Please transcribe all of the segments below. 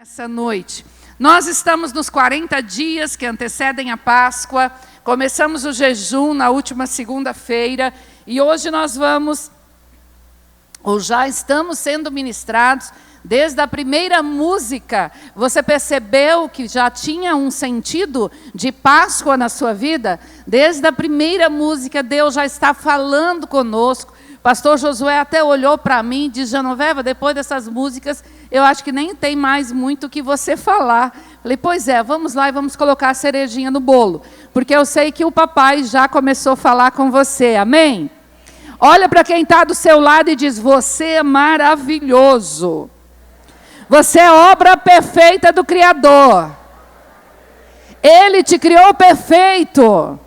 Essa noite. Nós estamos nos 40 dias que antecedem a Páscoa, começamos o jejum na última segunda-feira e hoje nós vamos, ou já estamos sendo ministrados, desde a primeira música. Você percebeu que já tinha um sentido de Páscoa na sua vida? Desde a primeira música Deus já está falando conosco. Pastor Josué até olhou para mim e disse: Genoveva, depois dessas músicas, eu acho que nem tem mais muito o que você falar. Falei: pois é, vamos lá e vamos colocar a cerejinha no bolo. Porque eu sei que o papai já começou a falar com você, amém? Olha para quem está do seu lado e diz: você é maravilhoso. Você é obra perfeita do Criador. Ele te criou perfeito.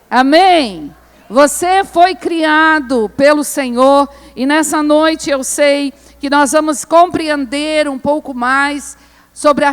Amém? Você foi criado pelo Senhor e nessa noite eu sei que nós vamos compreender um pouco mais sobre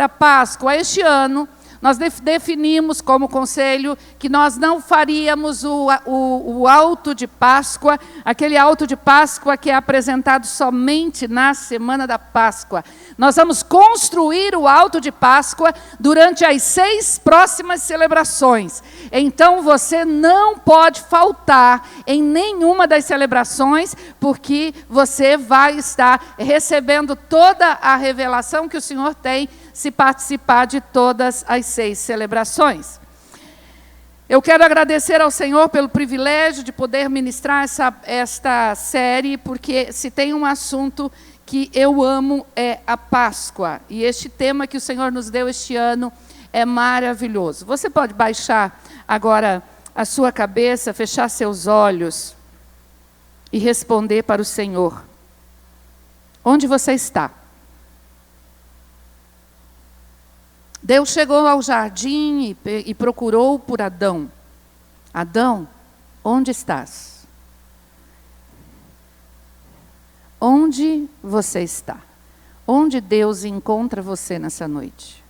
a Páscoa. Este ano nós definimos como conselho que nós não faríamos o alto de Páscoa, aquele alto de Páscoa que é apresentado somente na semana da Páscoa. Nós vamos construir o alto de Páscoa durante as 6 próximas celebrações. Então você não pode faltar em nenhuma das celebrações, porque você vai estar recebendo toda a revelação que o Senhor tem se participar de todas as 6 celebrações. Eu quero agradecer ao Senhor pelo privilégio de poder ministrar esta série, porque se tem um assunto que eu amo é a Páscoa. E este tema que o Senhor nos deu este ano é maravilhoso. Você pode baixar agora a sua cabeça, fechar seus olhos e responder para o Senhor. Onde você está? Deus chegou ao jardim e procurou por Adão. Adão, onde estás? Onde você está? Onde Deus encontra você nessa noite?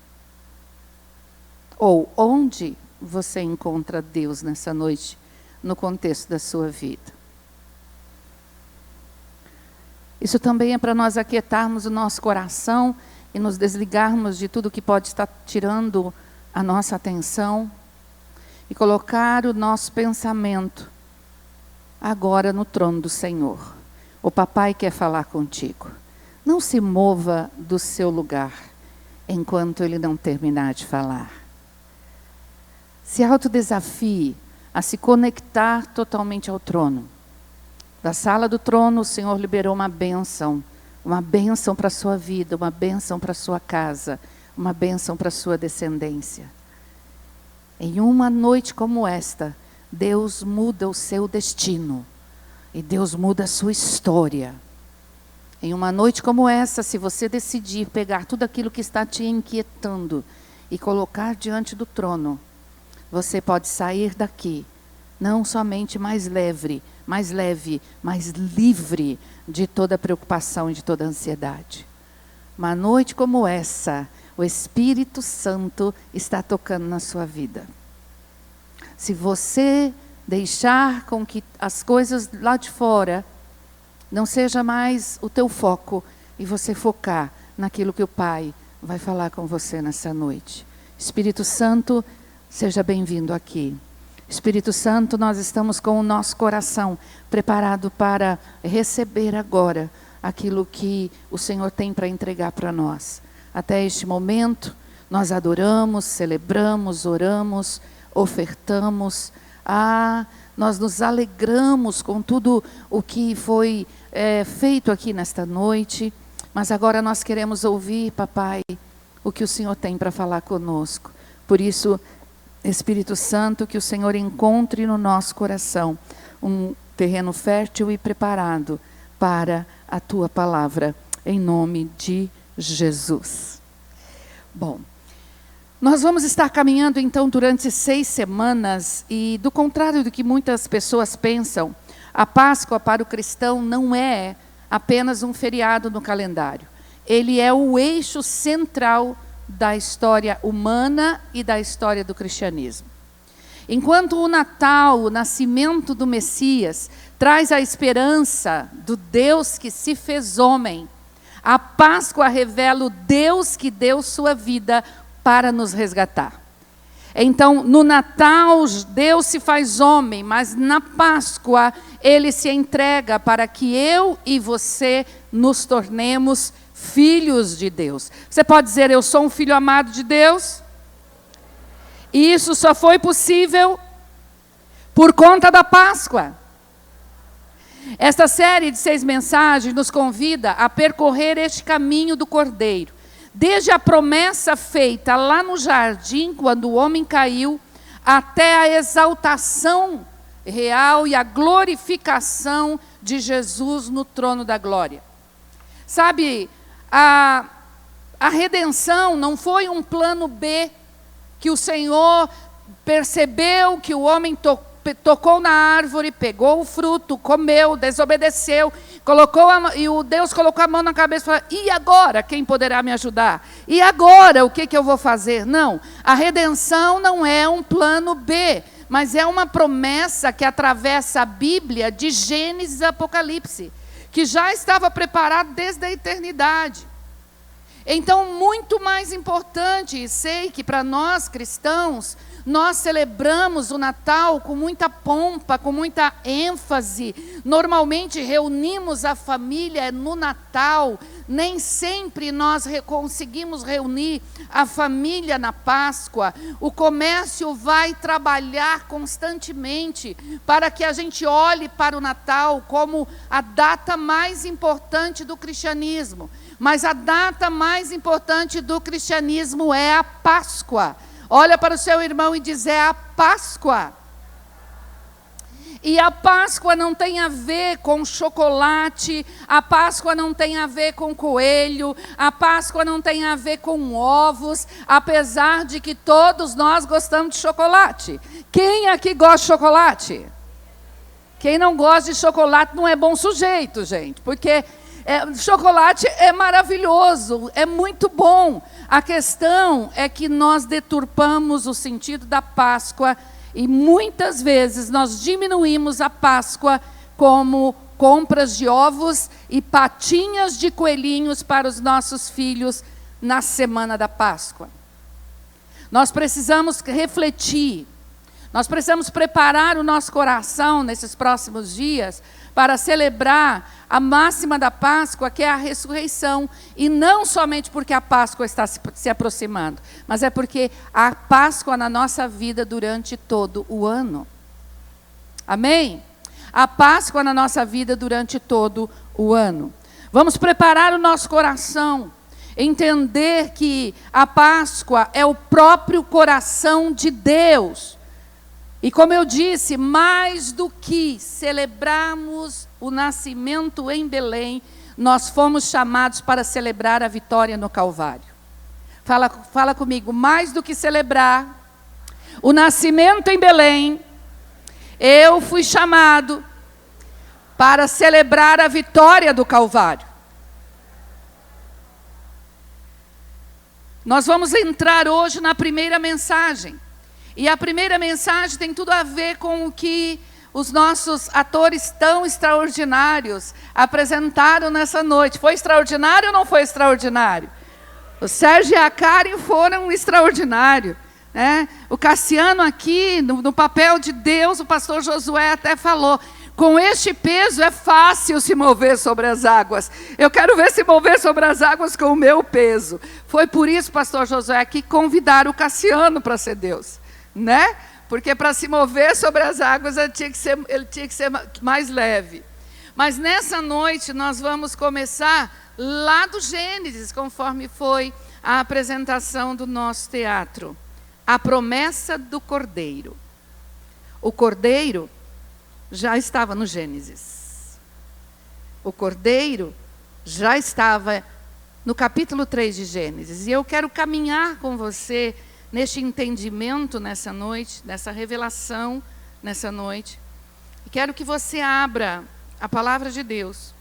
Ou onde você encontra Deus nessa noite, no contexto da sua vida? Isso também é para nós aquietarmos o nosso coração e nos desligarmos de tudo que pode estar tirando a nossa atenção e colocar o nosso pensamento agora no trono do Senhor. O papai quer falar contigo. Não se mova do seu lugar enquanto ele não terminar de falar. Se autodesafie a se conectar totalmente ao trono. Da sala do trono, o Senhor liberou uma bênção para a sua vida, uma bênção para a sua casa, uma bênção para a sua descendência. Em uma noite como esta, Deus muda o seu destino e Deus muda a sua história. Em uma noite como essa, se você decidir pegar tudo aquilo que está te inquietando e colocar diante do trono, você pode sair daqui, não somente mais leve, mais livre de toda preocupação e de toda ansiedade. Uma noite como essa, o Espírito Santo está tocando na sua vida. Se você deixar com que as coisas lá de fora não seja mais o teu foco e você focar naquilo que o Pai vai falar com você nessa noite. Espírito Santo, seja bem-vindo aqui. Espírito Santo, nós estamos com o nosso coração preparado para receber agora aquilo que o Senhor tem para entregar para nós. Até este momento, nós adoramos, celebramos, oramos, ofertamos. Nós nos alegramos com tudo o que foi feito aqui nesta noite. Mas agora nós queremos ouvir, papai, o que o Senhor tem para falar conosco. Por isso, Espírito Santo, que o Senhor encontre no nosso coração um terreno fértil e preparado para a tua palavra, em nome de Jesus. Bom, nós vamos estar caminhando então durante 6 semanas e, do contrário do que muitas pessoas pensam, a Páscoa para o cristão não é apenas um feriado no calendário. Ele é o eixo central da história humana e da história do cristianismo. Enquanto o Natal, o nascimento do Messias, traz a esperança do Deus que se fez homem, A Páscoa revela o Deus que deu sua vida para nos resgatar. Então, no Natal, Deus se faz homem, mas na Páscoa, Ele se entrega para que eu e você nos tornemos filhos de Deus. Você pode dizer, eu sou um filho amado de Deus? E isso só foi possível por conta da Páscoa. Esta série de 6 mensagens nos convida a percorrer este caminho do Cordeiro. Desde a promessa feita lá no jardim, quando o homem caiu, até a exaltação real e a glorificação de Jesus no trono da glória. Sabe, a redenção não foi um plano B, que o Senhor percebeu que o homem tocou na árvore, pegou o fruto, comeu, desobedeceu, e o Deus colocou a mão na cabeça e falou, e agora quem poderá me ajudar? E agora o que eu vou fazer? Não, a redenção não é um plano B, mas é uma promessa que atravessa a Bíblia de Gênesis e Apocalipse, que já estava preparado desde a eternidade. Então, muito mais importante, e sei que para nós cristãos, nós celebramos o Natal com muita pompa, com muita ênfase. Normalmente reunimos a família no Natal. Nem sempre nós conseguimos reunir a família na Páscoa. O comércio vai trabalhar constantemente para que a gente olhe para o Natal como a data mais importante do cristianismo. Mas a data mais importante do cristianismo é a Páscoa. Olha para o seu irmão e diz, é a Páscoa. E a Páscoa não tem a ver com chocolate, a Páscoa não tem a ver com coelho, a Páscoa não tem a ver com ovos, apesar de que todos nós gostamos de chocolate. Quem aqui gosta de chocolate? Quem não gosta de chocolate não é bom sujeito, gente, porque chocolate é maravilhoso, é muito bom. A questão é que nós deturpamos o sentido da Páscoa e muitas vezes nós diminuímos a Páscoa como compras de ovos e patinhas de coelhinhos para os nossos filhos na semana da Páscoa. Nós precisamos refletir, nós precisamos preparar o nosso coração nesses próximos dias para celebrar a máxima da Páscoa, que é a ressurreição. E não somente porque a Páscoa está se aproximando, mas é porque a Páscoa na nossa vida durante todo o ano. Amém? A Páscoa na nossa vida durante todo o ano. Vamos preparar o nosso coração, entender que a Páscoa é o próprio coração de Deus. E como eu disse, mais do que celebrarmos o nascimento em Belém, nós fomos chamados para celebrar a vitória no Calvário. Fala comigo, mais do que celebrar o nascimento em Belém, eu fui chamado para celebrar a vitória do Calvário. Nós vamos entrar hoje na primeira mensagem. E a primeira mensagem tem tudo a ver com o que os nossos atores tão extraordinários apresentaram nessa noite. Foi extraordinário ou não foi extraordinário? O Sérgio e a Karen foram extraordinários, né? O Cassiano aqui, no papel de Deus, o pastor Josué até falou, com este peso é fácil se mover sobre as águas. Eu quero ver se mover sobre as águas com o meu peso. Foi por isso, pastor Josué, que convidaram o Cassiano para ser Deus. Né? Porque para se mover sobre as águas ele tinha que ser mais leve. Mas nessa noite nós vamos começar lá do Gênesis, conforme foi a apresentação do nosso teatro. A promessa do Cordeiro. O Cordeiro já estava no Gênesis. O Cordeiro já estava no capítulo 3 de Gênesis. E eu quero caminhar com você neste entendimento nessa noite, nessa revelação nessa noite. E quero que você abra a palavra de Deus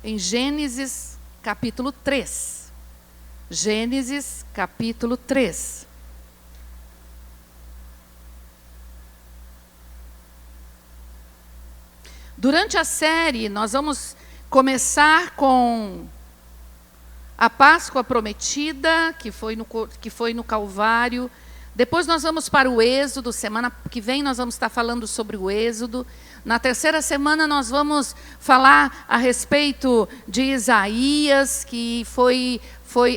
em Gênesis capítulo 3. Gênesis capítulo 3. Durante a série, nós vamos começar com a Páscoa prometida, que foi no Calvário. Depois nós vamos para o Êxodo. Semana que vem nós vamos estar falando sobre o Êxodo. Na terceira semana nós vamos falar a respeito de Isaías, que foi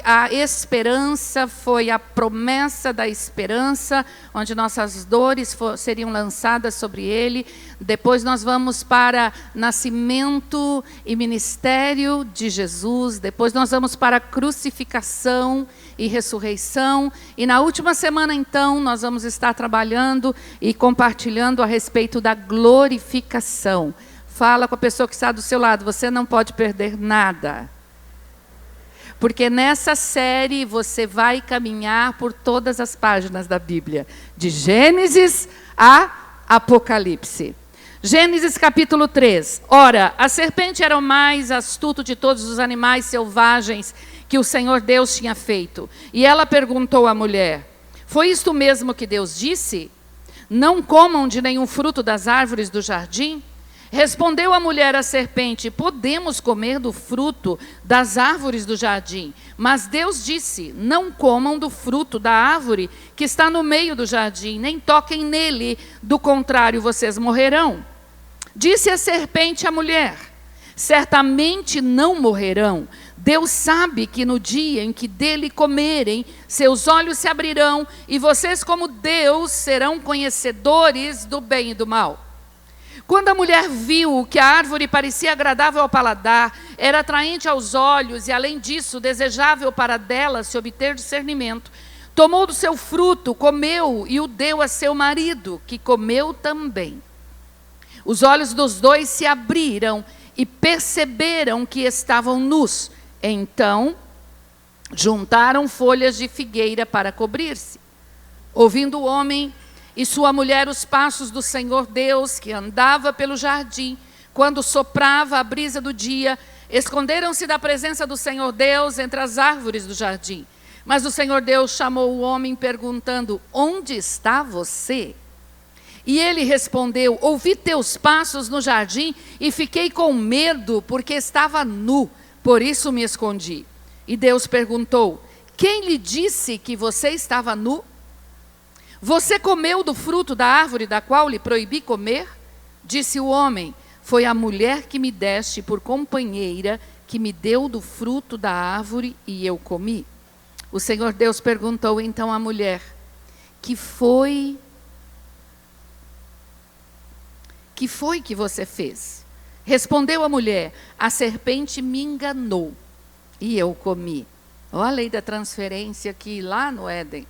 a esperança, foi a promessa da esperança, onde nossas dores seriam lançadas sobre ele. Depois nós vamos para nascimento e ministério de Jesus. Depois nós vamos para a crucificação e ressurreição. E na última semana, então, nós vamos estar trabalhando e compartilhando a respeito da glorificação. Fala com a pessoa que está do seu lado, você não pode perder nada. Porque nessa série você vai caminhar por todas as páginas da Bíblia, de Gênesis a Apocalipse. Gênesis capítulo 3. Ora, a serpente era o mais astuto de todos os animais selvagens que o Senhor Deus tinha feito. E ela perguntou à mulher: foi isto mesmo que Deus disse? Não comam de nenhum fruto das árvores do jardim? Respondeu a mulher à serpente: podemos comer do fruto das árvores do jardim. Mas Deus disse: não comam do fruto da árvore que está no meio do jardim, nem toquem nele, do contrário vocês morrerão. Disse a serpente à mulher: certamente não morrerão. Deus sabe que no dia em que dele comerem, seus olhos se abrirão, e vocês, como Deus, serão conhecedores do bem e do mal. Quando a mulher viu que a árvore parecia agradável ao paladar, era atraente aos olhos e, além disso, desejável para dela se obter discernimento, tomou do seu fruto, comeu e o deu a seu marido, que comeu também. Os olhos dos dois se abriram e perceberam que estavam nus. Então, juntaram folhas de figueira para cobrir-se. Ouvindo o homem e sua mulher os passos do Senhor Deus, que andava pelo jardim, quando soprava a brisa do dia, esconderam-se da presença do Senhor Deus entre as árvores do jardim. Mas o Senhor Deus chamou o homem, perguntando: onde está você? E ele respondeu: ouvi teus passos no jardim e fiquei com medo, porque estava nu, por isso me escondi. E Deus perguntou: quem lhe disse que você estava nu? Você comeu do fruto da árvore da qual lhe proibi comer? Disse o homem: foi a mulher que me deste por companheira, que me deu do fruto da árvore e eu comi. O Senhor Deus perguntou então à mulher: que foi que você fez? Respondeu a mulher: a serpente me enganou e eu comi. Olha a lei da transferência aqui lá no Éden.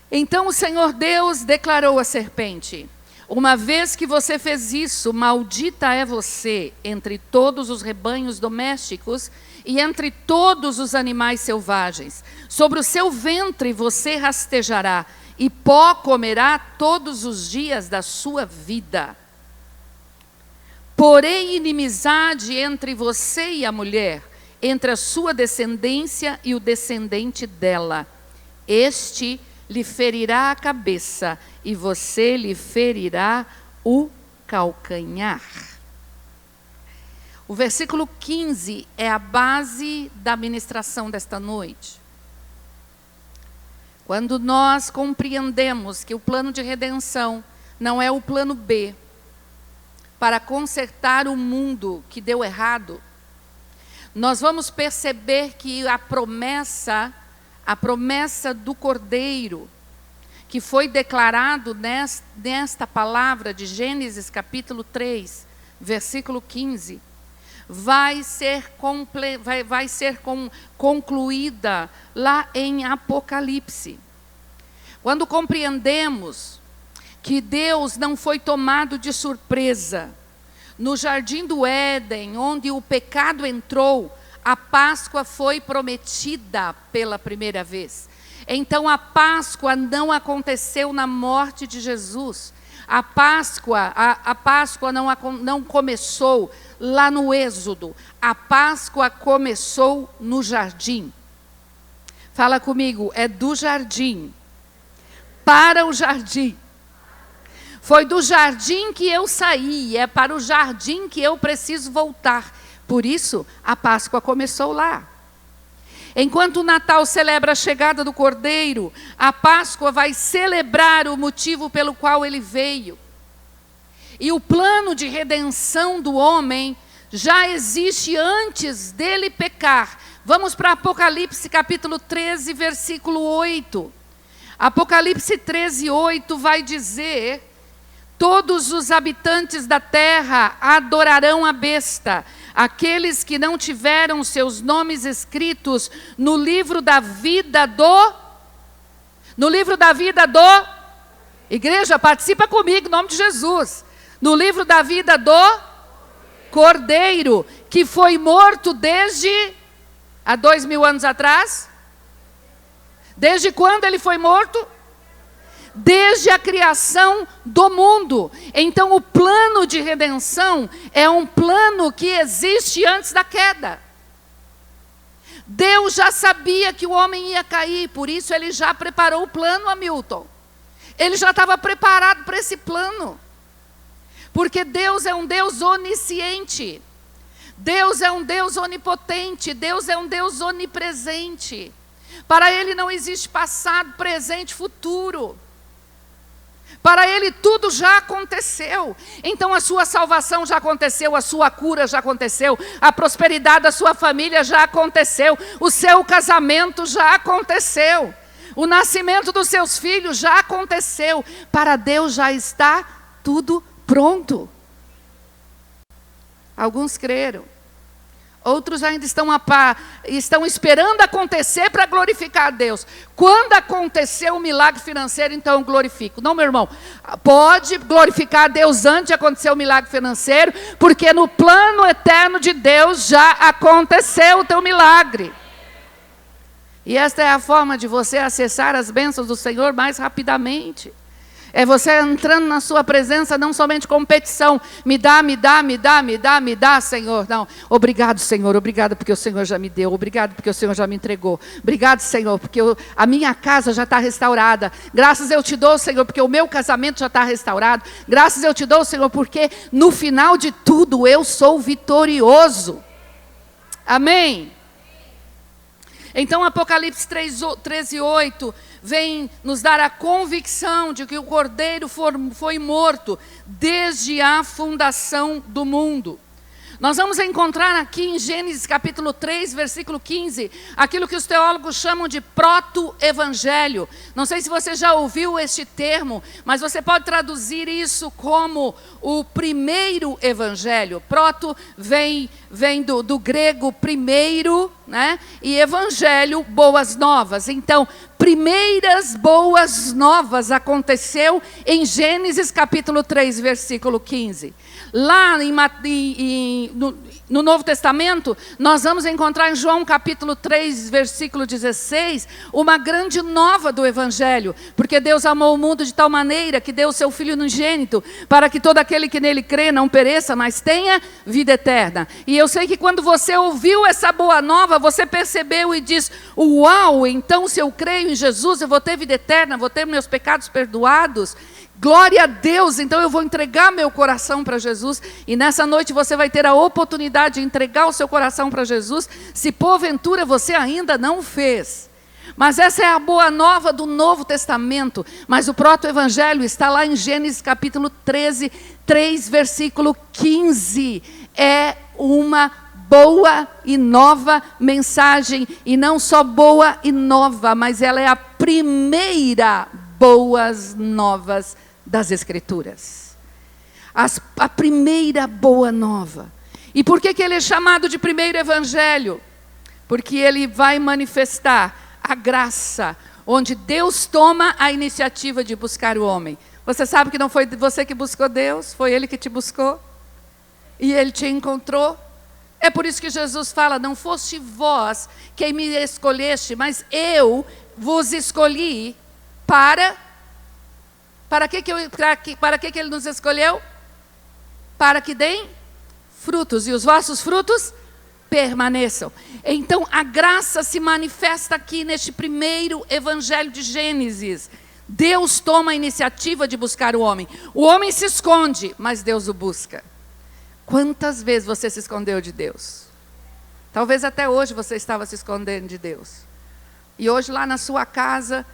Então o Senhor Deus declarou à serpente: uma vez que você fez isso, maldita é você entre todos os rebanhos domésticos e entre todos os animais selvagens. Sobre o seu ventre você rastejará, e pó comerá todos os dias da sua vida. Porém inimizade entre você e a mulher, entre a sua descendência e o descendente dela. Este lhe ferirá a cabeça e você lhe ferirá o calcanhar. O versículo 15 é a base da ministração desta noite. Quando nós compreendemos que o plano de redenção não é o plano B, para consertar o mundo que deu errado, nós vamos perceber que a promessa do Cordeiro, que foi declarado nesta palavra de Gênesis capítulo 3, versículo 15, vai ser concluída lá em Apocalipse. Quando compreendemos que Deus não foi tomado de surpresa, no jardim do Éden, onde o pecado entrou, a Páscoa foi prometida pela primeira vez. Então a Páscoa não aconteceu na morte de Jesus. A Páscoa não começou lá no Êxodo. A Páscoa começou no jardim. Fala comigo, é do jardim para o jardim. Foi do jardim que eu saí, é para o jardim que eu preciso voltar. Por isso, a Páscoa começou lá. Enquanto o Natal celebra a chegada do Cordeiro, a Páscoa vai celebrar o motivo pelo qual ele veio. E o plano de redenção do homem já existe antes dele pecar. Vamos para Apocalipse capítulo 13, versículo 8. Apocalipse 13, 8 vai dizer: todos os habitantes da terra adorarão a besta, aqueles que não tiveram seus nomes escritos no livro da vida do... No livro da vida do... Igreja, participa comigo, em nome de Jesus. No livro da vida do Cordeiro, que foi morto desde... há 2000 anos atrás? Desde quando ele foi morto? Desde a criação do mundo. Então o plano de redenção é um plano que existe antes da queda. Deus já sabia que o homem ia cair, por isso ele já preparou o plano, Hamilton. Ele já estava preparado para esse plano. Porque Deus é um Deus onisciente. Deus é um Deus onipotente. Deus é um Deus onipresente. Para Ele não existe passado, presente, futuro. Para Ele tudo já aconteceu. Então a sua salvação já aconteceu, a sua cura já aconteceu, a prosperidade da sua família já aconteceu, o seu casamento já aconteceu, o nascimento dos seus filhos já aconteceu. Para Deus já está tudo pronto. Alguns creram. Outros ainda estão esperando acontecer para glorificar a Deus. Quando acontecer o milagre financeiro, então eu glorifico. Não, meu irmão, pode glorificar a Deus antes de acontecer o milagre financeiro, porque no plano eterno de Deus já aconteceu o teu milagre. E esta é a forma de você acessar as bênçãos do Senhor mais rapidamente. É você entrando na sua presença, não somente com petição. Me dá, Senhor. Não, obrigado, Senhor. Obrigado porque o Senhor já me deu. Obrigado porque o Senhor já me entregou. Obrigado, Senhor, porque a minha casa já está restaurada. Graças eu te dou, Senhor, porque o meu casamento já está restaurado. Graças eu te dou, Senhor, porque no final de tudo eu sou vitorioso. Amém? Então Apocalipse 13, 8 vem nos dar a convicção de que o Cordeiro foi morto desde a fundação do mundo. Nós vamos encontrar aqui em Gênesis capítulo 3, versículo 15, aquilo que os teólogos chamam de proto-evangelho. Não sei se você já ouviu este termo, mas você pode traduzir isso como o primeiro evangelho. Proto vem do grego primeiro, né? E evangelho, boas novas. Então, primeiras boas novas aconteceu em Gênesis capítulo 3, versículo 15. Lá no Novo Testamento, nós vamos encontrar em João capítulo 3, versículo 16, uma grande nova do Evangelho. Porque Deus amou o mundo de tal maneira que deu o seu Filho unigênito, para que todo aquele que nele crê não pereça, mas tenha vida eterna. E eu sei que quando você ouviu essa boa nova, você percebeu e diz: uau, então se eu creio em Jesus, eu vou ter vida eterna, vou ter meus pecados perdoados. Glória a Deus, então eu vou entregar meu coração para Jesus. E nessa noite você vai ter a oportunidade de entregar o seu coração para Jesus, se porventura você ainda não fez. Mas essa é a boa nova do Novo Testamento. Mas o proto-evangelho está lá em Gênesis capítulo 13, 3, versículo 15. É uma boa e nova mensagem. E não só boa e nova, mas ela é a primeira boas novas das Escrituras. A primeira boa nova. E por que ele é chamado de primeiro evangelho? Porque ele vai manifestar a graça, onde Deus toma a iniciativa de buscar o homem. Você sabe que não foi você que buscou Deus, foi Ele que te buscou. E Ele te encontrou. É por isso que Jesus fala: não foste vós quem me escolheste, mas eu vos escolhi para que Ele nos escolheu? Para que deem frutos, e os vossos frutos permaneçam. Então a graça se manifesta aqui neste primeiro evangelho de Gênesis. Deus toma a iniciativa de buscar o homem. O homem se esconde, mas Deus o busca. Quantas vezes você se escondeu de Deus? Talvez até hoje você estava se escondendo de Deus. E hoje lá na sua casa,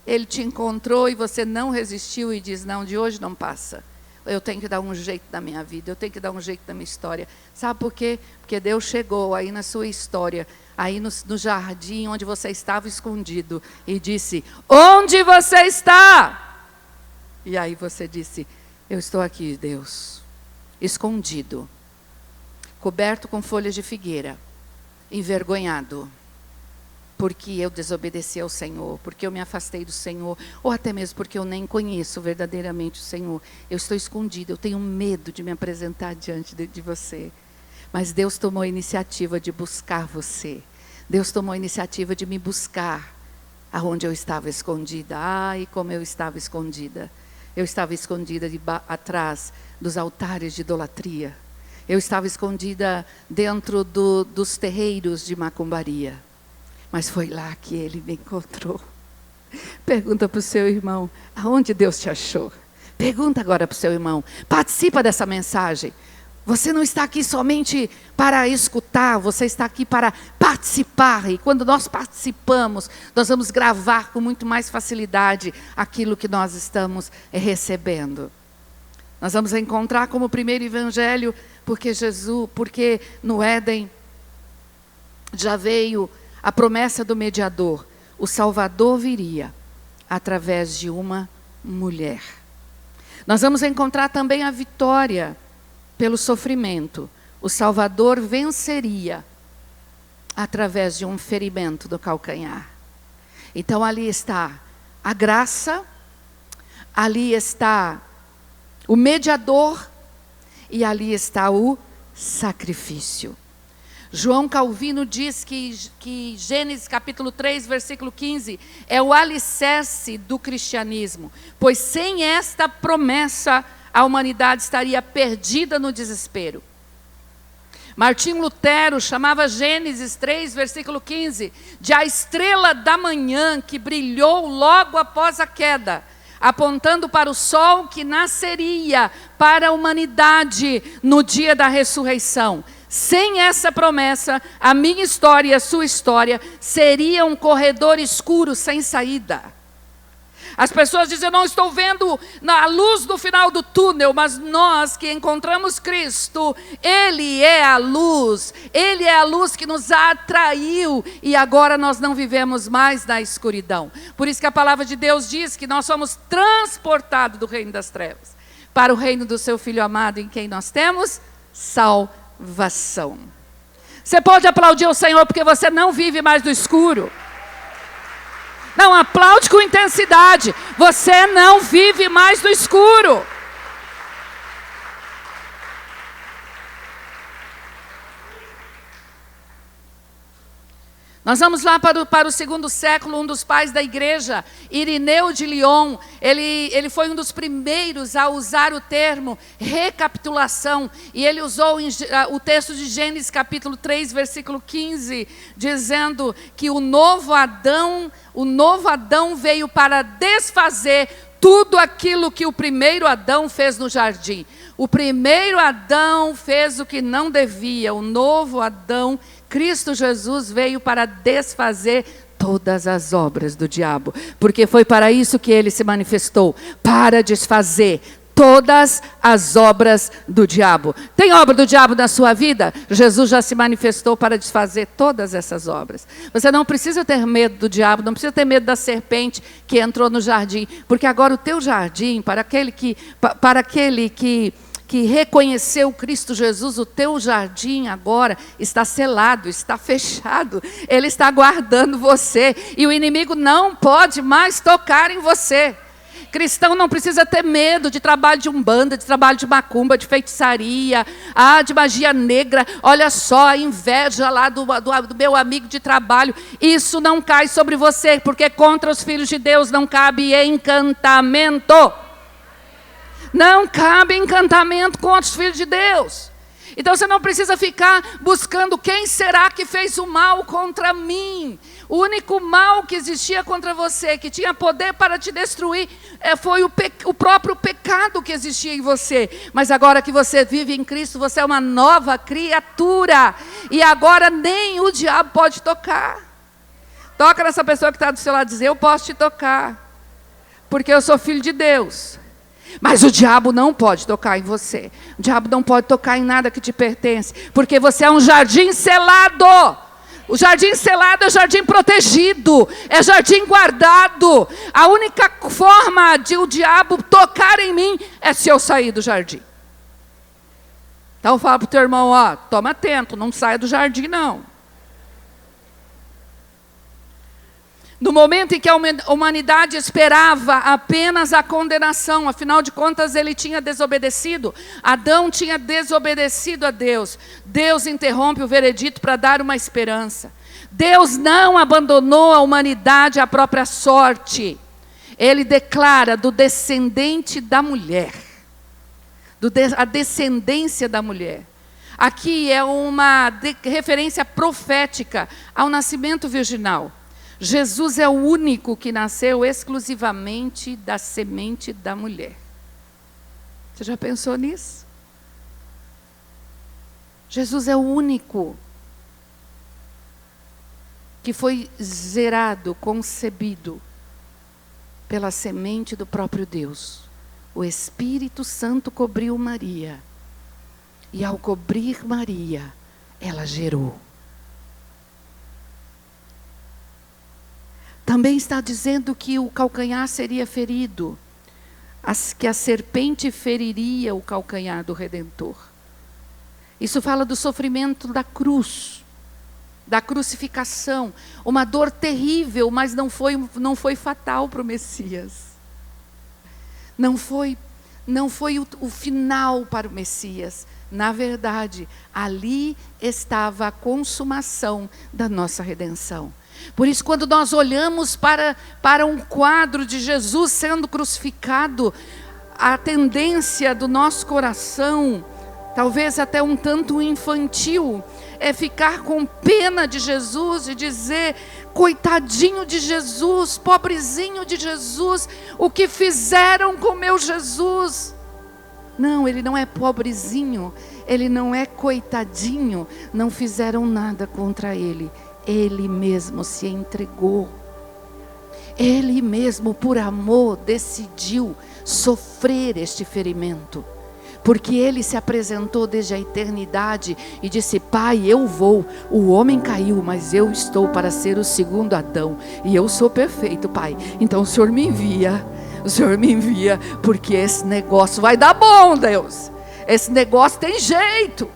Ele te encontrou e você não resistiu e diz, não, de hoje não passa. Eu tenho que dar um jeito na minha vida, eu tenho que dar um jeito na minha história. Sabe por quê? Porque Deus chegou aí na sua história, aí no jardim onde você estava escondido, e disse, onde você está? E aí você disse, eu estou aqui, Deus, escondido, coberto com folhas de figueira, envergonhado, porque eu desobedeci ao Senhor, porque eu me afastei do Senhor, ou até mesmo porque eu nem conheço verdadeiramente o Senhor. Eu estou escondido, eu tenho medo de me apresentar diante de você. Mas Deus tomou a iniciativa de buscar você. Deus tomou a iniciativa de me buscar aonde eu estava escondida. Ai, como eu estava escondida. Eu estava escondida atrás dos altares de idolatria. Eu estava escondida dentro dos terreiros de macumbaria. Mas foi lá que Ele me encontrou. Pergunta para o seu irmão, aonde Deus te achou? Pergunta agora para o seu irmão, participa dessa mensagem. Você não está aqui somente para escutar, você está aqui para participar. E quando nós participamos, nós vamos gravar com muito mais facilidade aquilo que nós estamos recebendo. Nós vamos encontrar como primeiro evangelho, porque no Éden já veio a promessa do mediador. O Salvador viria através de uma mulher. Nós vamos encontrar também a vitória pelo sofrimento. O Salvador venceria através de um ferimento do calcanhar. Então ali está a graça, ali está o mediador e ali está o sacrifício. João Calvino diz que Gênesis capítulo 3, versículo 15, é o alicerce do cristianismo, pois sem esta promessa a humanidade estaria perdida no desespero. Martinho Lutero chamava Gênesis 3, versículo 15, de a estrela da manhã que brilhou logo após a queda, apontando para o sol que nasceria para a humanidade no dia da ressurreição. Sem essa promessa, a minha história e a sua história seria um corredor escuro sem saída. As pessoas dizem, eu não estou vendo a luz no final do túnel, mas nós que encontramos Cristo, Ele é a luz que nos atraiu e agora nós não vivemos mais na escuridão. Por isso que a palavra de Deus diz que nós somos transportados do reino das trevas para o reino do seu Filho amado, em quem nós temos salvação. Você pode aplaudir o Senhor porque você não vive mais no escuro. Não, aplaude com intensidade. Você não vive mais no escuro. Nós vamos lá para o segundo século, um dos pais da igreja, Irineu de Lyon, ele foi um dos primeiros a usar o termo recapitulação, e ele usou o texto de Gênesis capítulo 3, versículo 15, dizendo que o novo Adão veio para desfazer tudo aquilo que o primeiro Adão fez no jardim. O primeiro Adão fez o que não devia, o novo Adão, Cristo Jesus, veio para desfazer todas as obras do diabo, porque foi para isso que ele se manifestou, para desfazer todas as obras do diabo. Tem obra do diabo na sua vida? Jesus já se manifestou para desfazer todas essas obras. Você não precisa ter medo do diabo, não precisa ter medo da serpente que entrou no jardim, porque agora o teu jardim, para aquele que reconheceu Cristo Jesus, o teu jardim agora está selado, está fechado. Ele está guardando você e o inimigo não pode mais tocar em você. Cristão não precisa ter medo de trabalho de umbanda, de trabalho de macumba, de feitiçaria, de magia negra. Olha só a inveja lá do meu amigo de trabalho. Isso não cai sobre você, porque contra os filhos de Deus não cabe encantamento. Não cabe encantamento contra os filhos de Deus. Então você não precisa ficar buscando quem será que fez o mal contra mim. O único mal que existia contra você, que tinha poder para te destruir, foi o próprio pecado que existia em você. Mas agora que você vive em Cristo, você é uma nova criatura. E agora nem o diabo pode tocar. Toca nessa pessoa que está do seu lado e diz: eu posso te tocar, porque eu sou filho de Deus. Mas o diabo não pode tocar em você. O diabo não pode tocar em nada que te pertence, porque você é um jardim selado. O jardim selado é jardim protegido, é jardim guardado. A única forma de o diabo tocar em mim é se eu sair do jardim. Então fala para o teu irmão: ó, toma atento, não saia do jardim não. No momento em que a humanidade esperava apenas a condenação, afinal de contas ele tinha desobedecido, Adão tinha desobedecido a Deus. Deus interrompe o veredito para dar uma esperança. Deus não abandonou a humanidade à própria sorte. Ele declara do descendente da mulher, a descendência da mulher. Aqui é uma referência profética ao nascimento virginal. Jesus é o único que nasceu exclusivamente da semente da mulher. Você já pensou nisso? Jesus é o único que foi gerado, concebido pela semente do próprio Deus. O Espírito Santo cobriu Maria. E ao cobrir Maria, ela gerou. Também está dizendo que o calcanhar seria ferido, que a serpente feriria o calcanhar do Redentor. Isso fala do sofrimento da cruz, da crucificação, uma dor terrível, mas não foi fatal para o Messias. Não foi o final para o Messias. Na verdade, ali estava a consumação da nossa redenção. Por isso, quando nós olhamos para um quadro de Jesus sendo crucificado, a tendência do nosso coração, talvez até um tanto infantil, é ficar com pena de Jesus e dizer: coitadinho de Jesus, pobrezinho de Jesus, o que fizeram com meu Jesus? Não, ele não é pobrezinho, ele não é coitadinho, não fizeram nada contra ele. Ele mesmo se entregou. Ele mesmo, por amor, decidiu sofrer este ferimento. Porque ele se apresentou desde a eternidade e disse: Pai, eu vou. O homem caiu, mas eu estou para ser o segundo Adão. E eu sou perfeito, Pai. Então o Senhor me envia. O Senhor me envia, porque esse negócio vai dar bom, Deus. Esse negócio tem jeito.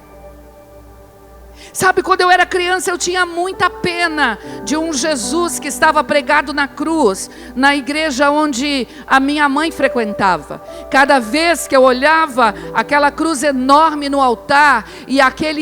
Sabe, quando eu era criança, eu tinha muita pena de um Jesus que estava pregado na cruz, na igreja onde a minha mãe frequentava. Cada vez que eu olhava aquela cruz enorme no altar, e aquela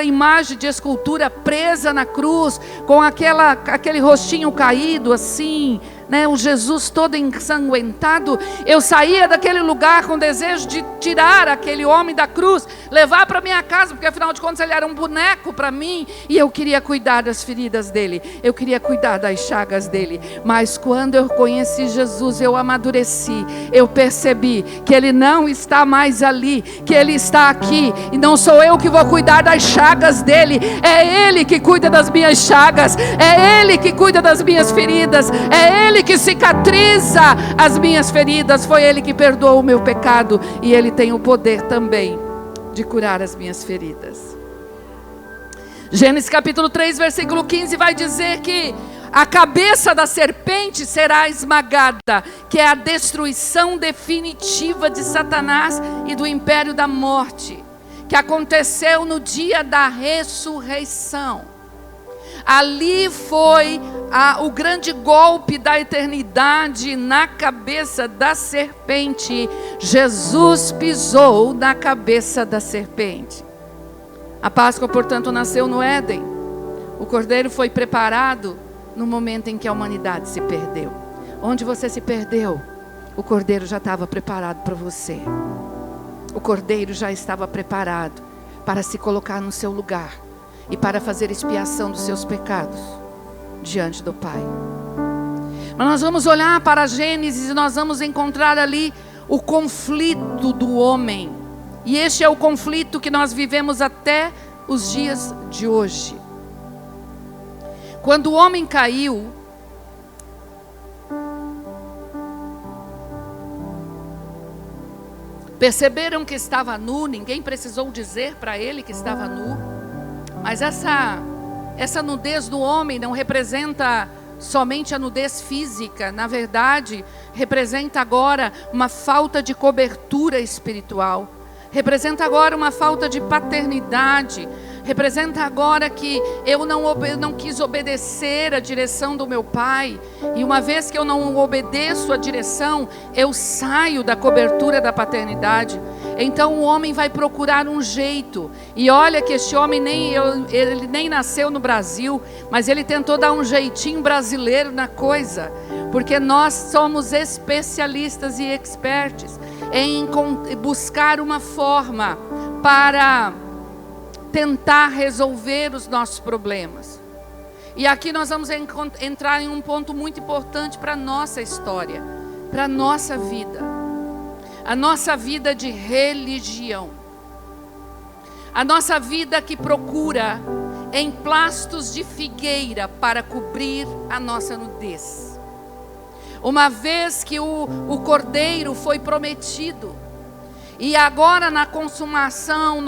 imagem de escultura presa na cruz, com aquele rostinho caído assim, né, o Jesus todo ensanguentado, eu saía daquele lugar com desejo de tirar aquele homem da cruz, levar para minha casa, porque afinal de contas ele era um boneco para mim, e eu queria cuidar das feridas dele, eu queria cuidar das chagas dele. Mas quando eu conheci Jesus, eu amadureci, eu percebi que ele não está mais ali, que ele está aqui, e não sou eu que vou cuidar das chagas dele, é ele que cuida das minhas chagas, é ele que cuida das minhas feridas, é ele que cicatriza as minhas feridas, foi ele que perdoou o meu pecado, e ele tem o poder também de curar as minhas feridas. Gênesis capítulo 3, versículo 15 vai dizer que a cabeça da serpente será esmagada, que é a destruição definitiva de Satanás e do império da morte, que aconteceu no dia da ressurreição. Ali foi o grande golpe da eternidade na cabeça da serpente. Jesus pisou na cabeça da serpente. A Páscoa, portanto, nasceu no Éden. O cordeiro foi preparado no momento em que a humanidade se perdeu. Onde você se perdeu, o cordeiro já estava preparado para você. o cordeiro já estava preparado para se colocar no seu lugar e para fazer expiação dos seus pecados diante do Pai. Mas nós vamos olhar para Gênesis e nós vamos encontrar ali o conflito do homem. E este é o conflito que nós vivemos até os dias de hoje. Quando o homem caiu, perceberam que estava nu, ninguém precisou dizer para ele que estava nu. Mas essa nudez do homem não representa somente a nudez física. Na verdade, representa agora uma falta de cobertura espiritual. Representa agora uma falta de paternidade. Representa agora que eu não quis obedecer a direção do meu pai. E uma vez que eu não obedeço a direção, eu saio da cobertura da paternidade. Então o homem vai procurar um jeito. E olha que este homem ele nem nasceu no Brasil, mas ele tentou dar um jeitinho brasileiro na coisa. Porque nós somos especialistas e expertos em buscar uma forma para tentar resolver os nossos problemas. E aqui nós vamos entrar em um ponto muito importante para a nossa história, para a nossa vida. A nossa vida de religião. A nossa vida que procura emplastos de figueira para cobrir a nossa nudez. Uma vez que o cordeiro foi prometido, e agora na consumação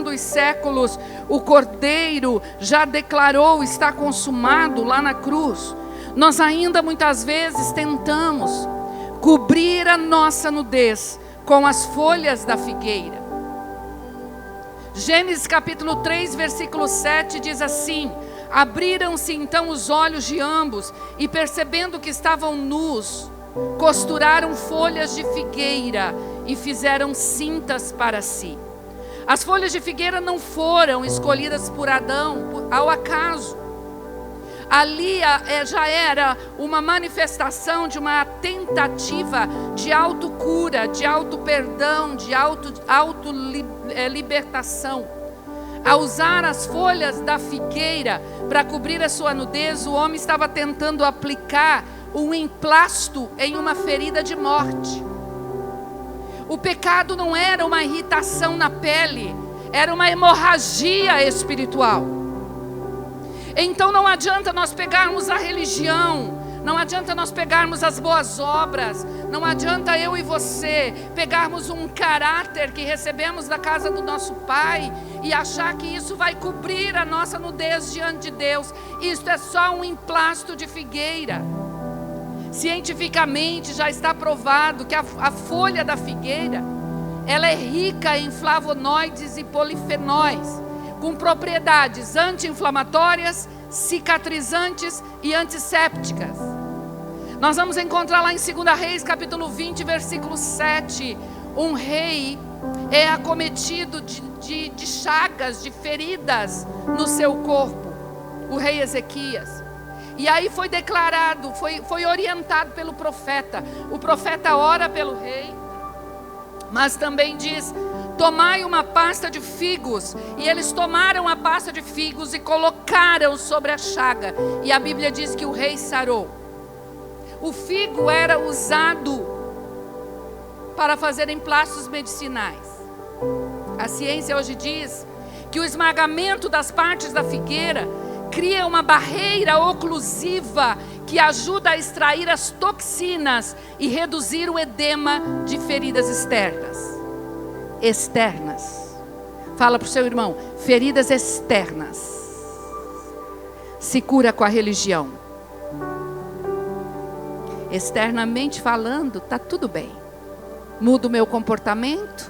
dos séculos, o cordeiro já declarou, está consumado lá na cruz. Nós ainda muitas vezes tentamos cobrir a nossa nudez com as folhas da figueira. Gênesis capítulo 3, versículo 7 diz assim: abriram-se então os olhos de ambos, e percebendo que estavam nus, costuraram folhas de figueira e fizeram cintas para si. As folhas de figueira não foram escolhidas por Adão ao acaso. Ali já era uma manifestação de uma tentativa de autocura, de auto-perdão, de auto-libertação. Ao usar as folhas da figueira para cobrir a sua nudez, o homem estava tentando aplicar um emplasto em uma ferida de morte. O pecado não era uma irritação na pele, era uma hemorragia espiritual. Então não adianta nós pegarmos a religião, não adianta nós pegarmos as boas obras, não adianta eu e você pegarmos um caráter que recebemos da casa do nosso Pai e achar que isso vai cobrir a nossa nudez diante de Deus. Isso é só um emplasto de figueira. Cientificamente já está provado que a folha da figueira, ela é rica em flavonoides e polifenóis, com propriedades anti-inflamatórias, cicatrizantes e antissépticas. Nós vamos encontrar lá em 2 Reis, capítulo 20, versículo 7, um rei é acometido de chagas, de feridas no seu corpo, o rei Ezequias. E aí foi declarado, foi orientado pelo profeta. O profeta ora pelo rei, mas também diz: tomai uma pasta de figos. E eles tomaram a pasta de figos e colocaram sobre a chaga. E a Bíblia diz que o rei sarou. O figo era usado para fazer emplastos medicinais. A ciência hoje diz que o esmagamento das partes da figueira cria uma barreira oclusiva que ajuda a extrair as toxinas e reduzir o edema de feridas externas. Fala para o seu irmão: feridas externas se cura com a religião. Externamente falando, está tudo bem. Mudo o meu comportamento,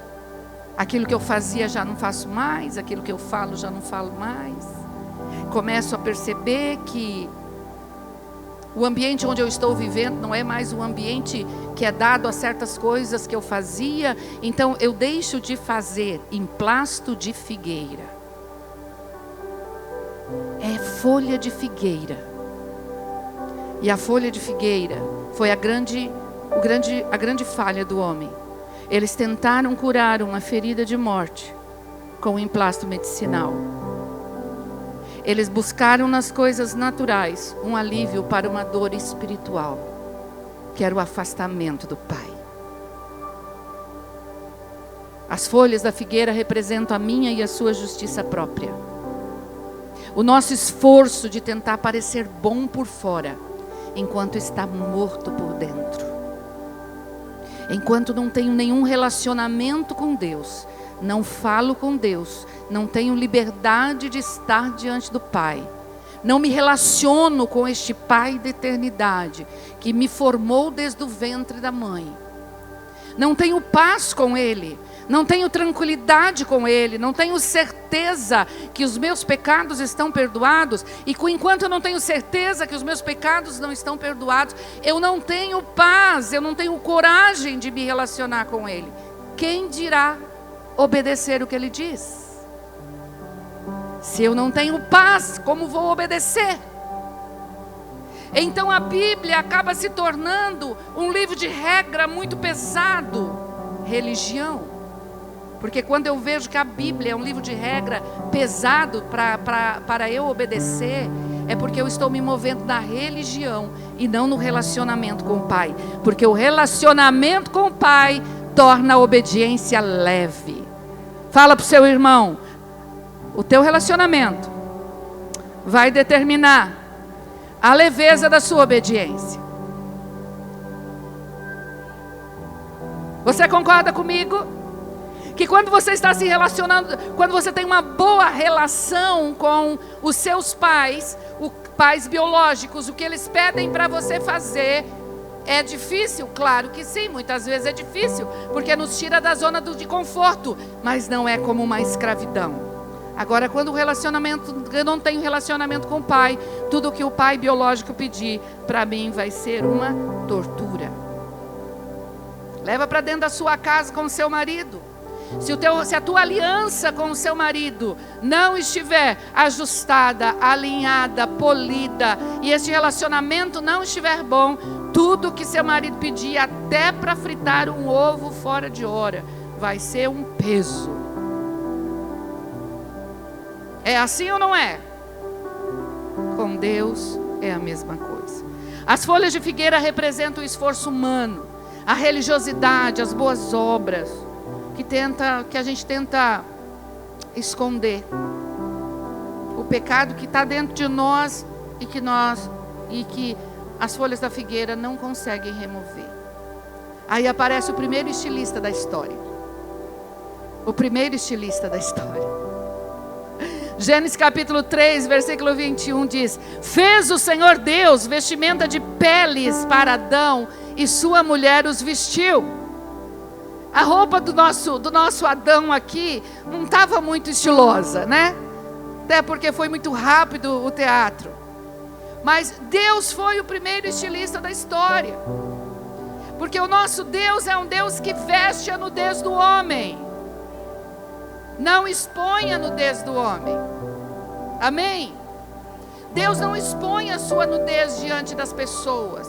aquilo que eu fazia já não faço mais, aquilo que eu falo já não falo mais. Começo a perceber que o ambiente onde eu estou vivendo não é mais o ambiente que é dado a certas coisas que eu fazia. Então eu deixo de fazer emplasto de figueira. É folha de figueira. E a folha de figueira foi a grande falha do homem. Eles tentaram curar uma ferida de morte com um emplasto medicinal. Eles buscaram nas coisas naturais um alívio para uma dor espiritual, que era o afastamento do Pai. As folhas da figueira representam a minha e a sua justiça própria. O nosso esforço de tentar parecer bom por fora, enquanto está morto por dentro. Enquanto não tenho nenhum relacionamento com Deus, não falo com Deus, não tenho liberdade de estar diante do Pai, não me relaciono com este Pai da eternidade, que me formou desde o ventre da mãe. Não tenho paz com Ele, não tenho tranquilidade com Ele, não tenho certeza que os meus pecados estão perdoados. E enquanto eu não tenho certeza que os meus pecados não estão perdoados, eu não tenho paz, eu não tenho coragem de me relacionar com Ele. Quem dirá obedecer o que Ele diz? Se eu não tenho paz, como vou obedecer? Então a Bíblia acaba se tornando um livro de regra muito pesado. Religião. Porque quando eu vejo que a Bíblia é um livro de regra pesado para eu obedecer, é porque eu estou me movendo na religião e não no relacionamento com o Pai. Porque o relacionamento com o Pai torna a obediência leve. Fala para o seu irmão, o teu relacionamento vai determinar a leveza da sua obediência. Você concorda comigo? Que quando você está se relacionando, quando você tem uma boa relação com os seus pais, os pais biológicos, o que eles pedem para você fazer é difícil? Claro que sim, muitas vezes é difícil, porque nos tira da zona de conforto, mas não é como uma escravidão. Agora, quando eu não tenho relacionamento com o pai, tudo que o pai biológico pedir, para mim vai ser uma tortura. Leva para dentro da sua casa com o seu marido. Se a tua aliança com o seu marido não estiver ajustada, alinhada, polida, e esse relacionamento não estiver bom, tudo que seu marido pedir, até para fritar um ovo fora de hora, vai ser um peso. É assim ou não é? Com Deus é a mesma coisa. As folhas de figueira representam o esforço humano, a religiosidade, as boas obras, que a gente tenta esconder. O pecado que está dentro de nós e que as folhas da figueira não conseguem remover. Aí aparece o primeiro estilista da história. O primeiro estilista da história. Gênesis capítulo 3, versículo 21 diz: fez o Senhor Deus vestimenta de peles para Adão, e sua mulher os vestiu. A roupa do nosso Adão aqui não estava muito estilosa, né? Até porque foi muito rápido o teatro. Mas Deus foi o primeiro estilista da história. Porque o nosso Deus é um Deus que veste a nudez do homem. Não expõe a nudez do homem. Amém? Deus não expõe a sua nudez diante das pessoas.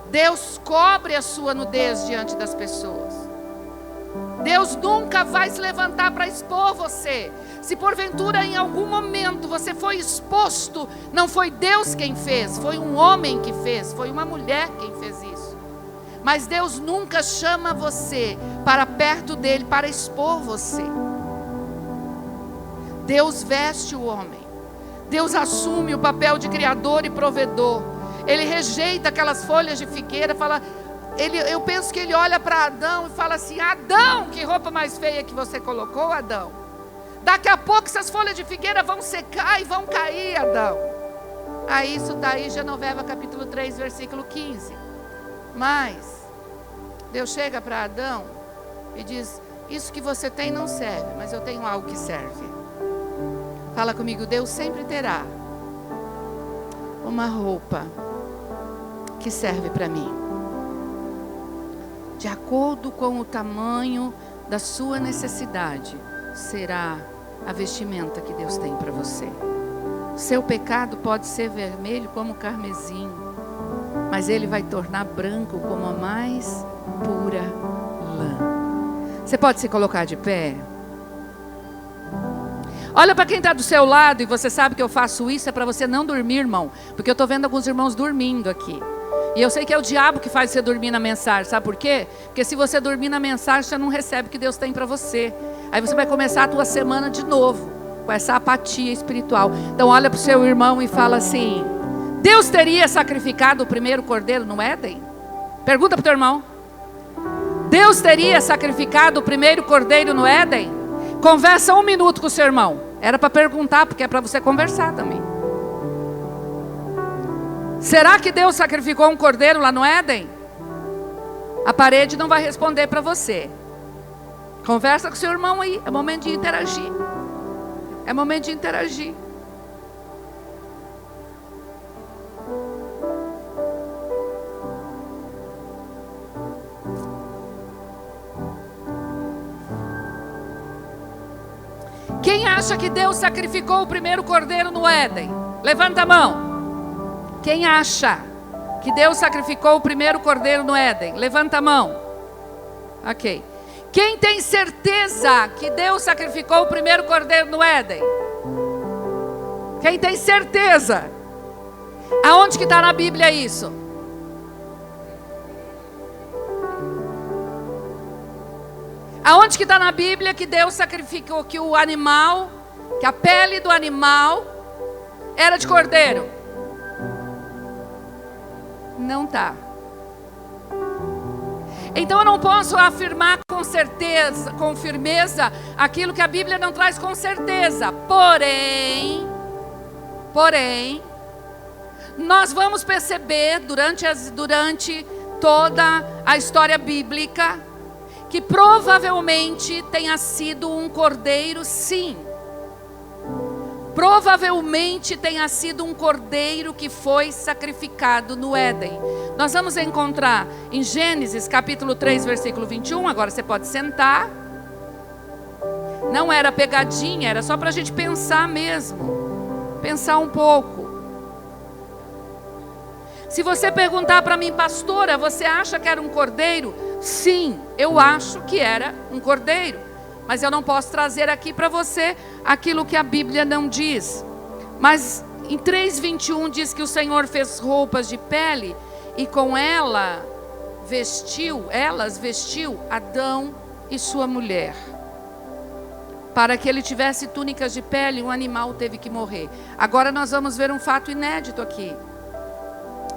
Deus cobre a sua nudez diante das pessoas. Deus nunca vai se levantar para expor você. Se porventura em algum momento você foi exposto, não foi Deus quem fez, foi um homem que fez, foi uma mulher quem fez isso. Mas Deus nunca chama você para perto dele para expor você. Deus veste o homem. Deus assume o papel de criador e provedor. Ele rejeita aquelas folhas de figueira, eu penso que ele olha para Adão e fala assim: Adão, que roupa mais feia que você colocou, Adão. Daqui a pouco essas folhas de figueira vão secar e vão cair, Adão. Aí isso está aí, Genoveva capítulo 3, versículo 15. Mas Deus chega para Adão e diz: isso que você tem não serve, mas eu tenho algo que serve. Fala comigo, Deus sempre terá uma roupa que serve para mim. De acordo com o tamanho da sua necessidade, será a vestimenta que Deus tem para você. Seu pecado pode ser vermelho como carmesim, mas Ele vai tornar branco como a mais pura lã. Você pode se colocar de pé? Olha para quem está do seu lado, e você sabe que eu faço isso, é para você não dormir, irmão. Porque eu estou vendo alguns irmãos dormindo aqui. E eu sei que é o diabo que faz você dormir na mensagem, sabe por quê? Porque se você dormir na mensagem, você não recebe o que Deus tem para você. Aí você vai começar a tua semana de novo, com essa apatia espiritual. Então olha para o seu irmão e fala assim: Deus teria sacrificado o primeiro cordeiro no Éden? Pergunta para o teu irmão. Deus teria sacrificado o primeiro cordeiro no Éden? Conversa 1 minuto com o seu irmão. Era para perguntar, porque é para você conversar também. Será que Deus sacrificou um cordeiro lá no Éden? A parede não vai responder para você. Conversa com o seu irmão aí. É momento de interagir. É momento de interagir. Quem acha que Deus sacrificou o primeiro cordeiro no Éden? Levanta a mão. Quem acha que Deus sacrificou o primeiro cordeiro no Éden? Levanta a mão. Ok. Quem tem certeza que Deus sacrificou o primeiro cordeiro no Éden? Quem tem certeza? Aonde que está na Bíblia isso? Aonde que está na Bíblia que Deus sacrificou, que o animal, que a pele do animal era de cordeiro? Não está. Então eu não posso afirmar com certeza, com firmeza, aquilo que a Bíblia não traz com certeza. Porém, nós vamos perceber durante toda a história bíblica que provavelmente tenha sido um cordeiro, sim. Provavelmente tenha sido um cordeiro que foi sacrificado no Éden. Nós vamos encontrar em Gênesis capítulo 3, versículo 21. Agora você pode sentar. Não era pegadinha, era só para a gente pensar mesmo. Pensar um pouco. Se você perguntar para mim, pastora, você acha que era um cordeiro? Sim, eu acho que era um cordeiro. Mas eu não posso trazer aqui para você aquilo que a Bíblia não diz. Mas em 3:21 diz que o Senhor fez roupas de pele e com elas vestiu Adão e sua mulher. Para que ele tivesse túnicas de pele, um animal teve que morrer. Agora nós vamos ver um fato inédito aqui.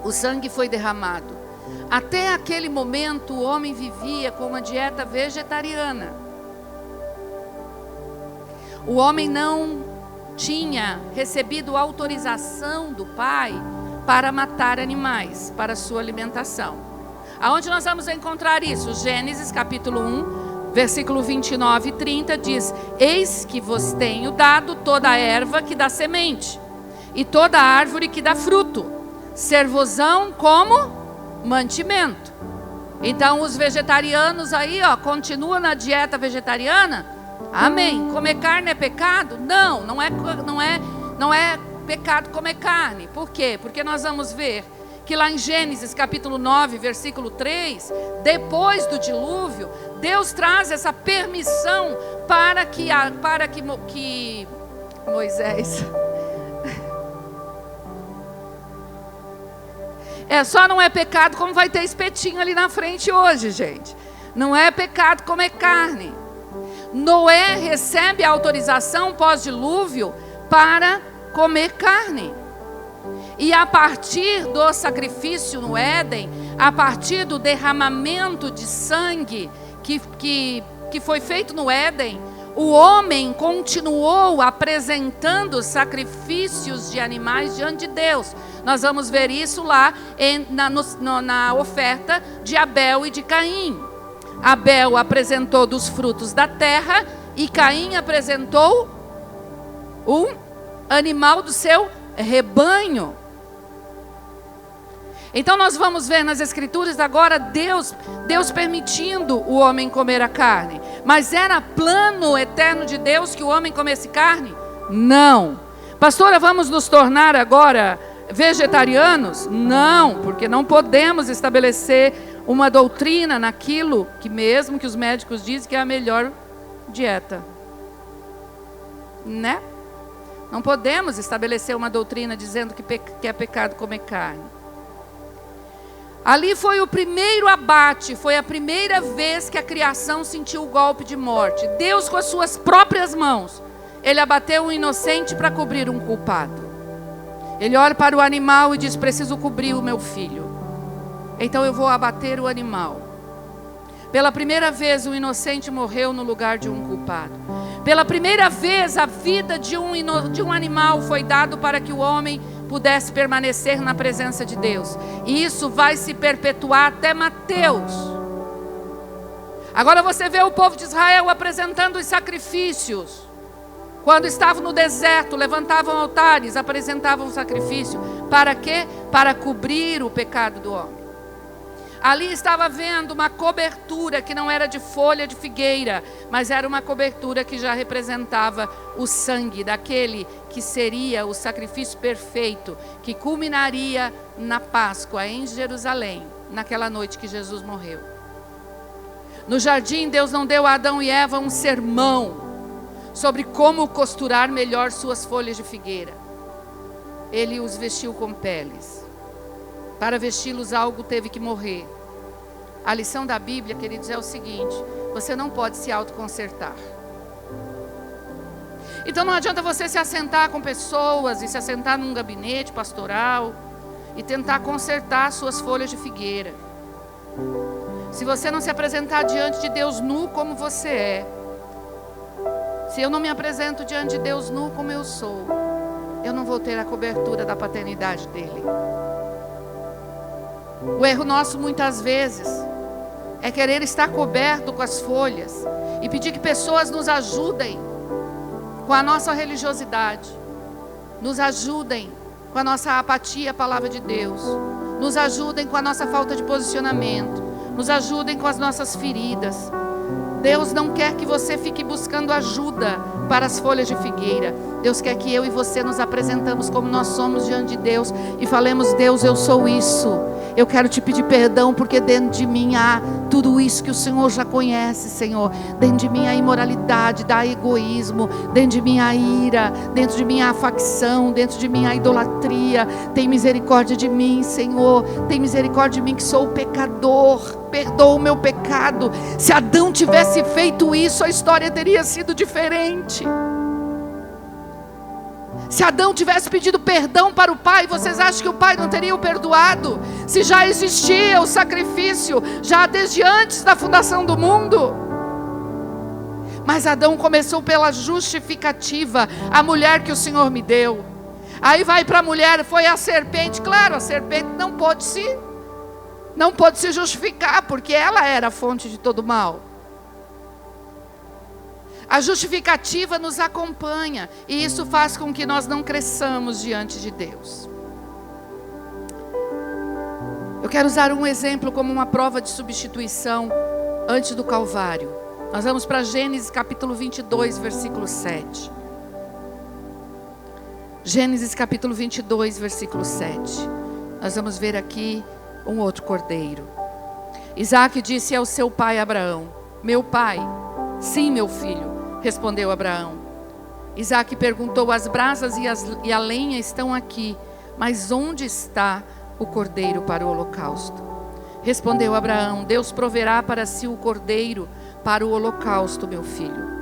O sangue foi derramado. Até aquele momento o homem vivia com uma dieta vegetariana. O homem não tinha recebido autorização do pai para matar animais, para sua alimentação. Aonde nós vamos encontrar isso? Gênesis capítulo 1, versículo 29 e 30 diz: Eis que vos tenho dado toda a erva que dá semente, e toda a árvore que dá fruto, servosão como mantimento. Então os vegetarianos aí, continuam na dieta vegetariana? Amém. Comer carne é pecado? Não é pecado comer carne. Por quê? Porque nós vamos ver que lá em Gênesis capítulo 9, versículo 3, depois do dilúvio, Deus traz essa permissão para que Moisés... só não é pecado como vai ter espetinho ali na frente hoje, gente. Não é pecado comer carne. Noé recebe a autorização pós-dilúvio para comer carne. E a partir do sacrifício no Éden, a partir do derramamento de sangue que foi feito no Éden, o homem continuou apresentando sacrifícios de animais diante de Deus. Nós vamos ver isso lá na oferta de Abel e de Caim. Abel apresentou dos frutos da terra e Caim apresentou um animal do seu rebanho. Então nós vamos ver nas escrituras agora Deus permitindo o homem comer a carne. Mas era plano eterno de Deus que o homem comesse carne? Não. Pastora, vamos nos tornar agora vegetarianos? Não, porque não podemos estabelecer uma doutrina naquilo que mesmo que os médicos dizem que é a melhor dieta, né? Não podemos estabelecer uma doutrina dizendo que é pecado comer carne. Ali foi o primeiro abate, foi a primeira vez que a criação sentiu o golpe de morte. Deus, com as suas próprias mãos, Ele abateu um inocente para cobrir um culpado. Ele olha para o animal e diz: preciso cobrir o meu filho, então eu vou abater o animal. Pela primeira vez o inocente morreu no lugar de um culpado. Pela primeira vez a vida de um animal foi dado para que o homem pudesse permanecer na presença de Deus. E isso vai se perpetuar até Mateus. Agora você vê o povo de Israel apresentando os sacrifícios. Quando estavam no deserto, levantavam altares, apresentavam sacrifício. Para quê? Para cobrir o pecado do homem. Ali estava vendo uma cobertura que não era de folha de figueira, mas era uma cobertura que já representava o sangue daquele que seria o sacrifício perfeito, que culminaria na Páscoa em Jerusalém, naquela noite que Jesus morreu. No jardim, Deus não deu a Adão e Eva um sermão sobre como costurar melhor suas folhas de figueira. Ele os vestiu com peles. Para vesti-los algo teve que morrer. A lição da Bíblia, queridos, é o seguinte: você não pode se autoconsertar. Então não adianta você se assentar com pessoas e se assentar num gabinete pastoral e tentar consertar suas folhas de figueira. Se você não se apresentar diante de Deus nu como você é, se eu não me apresento diante de Deus nu como eu sou, eu não vou ter a cobertura da paternidade dele. O erro nosso muitas vezes é querer estar coberto com as folhas e pedir que pessoas nos ajudem com a nossa religiosidade, nos ajudem com a nossa apatia à palavra de Deus, nos ajudem com a nossa falta de posicionamento, nos ajudem com as nossas feridas. Deus não quer que você fique buscando ajuda para as folhas de figueira. Deus quer que eu e você nos apresentamos como nós somos diante de Deus e falemos: Deus, eu sou isso. Eu quero te pedir perdão porque dentro de mim há tudo isso que o Senhor já conhece, Senhor. Dentro de mim há imoralidade, há egoísmo, dentro de mim há ira, dentro de mim há facção, dentro de mim há idolatria. Tem misericórdia de mim, Senhor. Tem misericórdia de mim que sou o pecador. Perdoa o meu pecado. Se Adão tivesse feito isso, a história teria sido diferente. Se Adão tivesse pedido perdão para o pai, vocês acham que o pai não teria o perdoado? Se já existia o sacrifício, já desde antes da fundação do mundo. Mas Adão começou pela justificativa, a mulher que o Senhor me deu. Aí vai para a mulher, foi a serpente. Claro, a serpente não pôde se justificar, porque ela era a fonte de todo mal. A justificativa nos acompanha, e isso faz com que nós não cresçamos diante de Deus. Eu quero usar um exemplo como uma prova de substituição antes do Calvário. Nós vamos para Gênesis capítulo 22, versículo 7. Gênesis capítulo 22, versículo 7. Nós vamos ver aqui um outro cordeiro. Isaac disse ao seu pai Abraão: meu pai. Sim, meu filho, respondeu Abraão. Isaac perguntou: as brasas e a lenha estão aqui, mas onde está o cordeiro para o holocausto? Respondeu Abraão: Deus proverá para si o cordeiro para o holocausto, meu filho.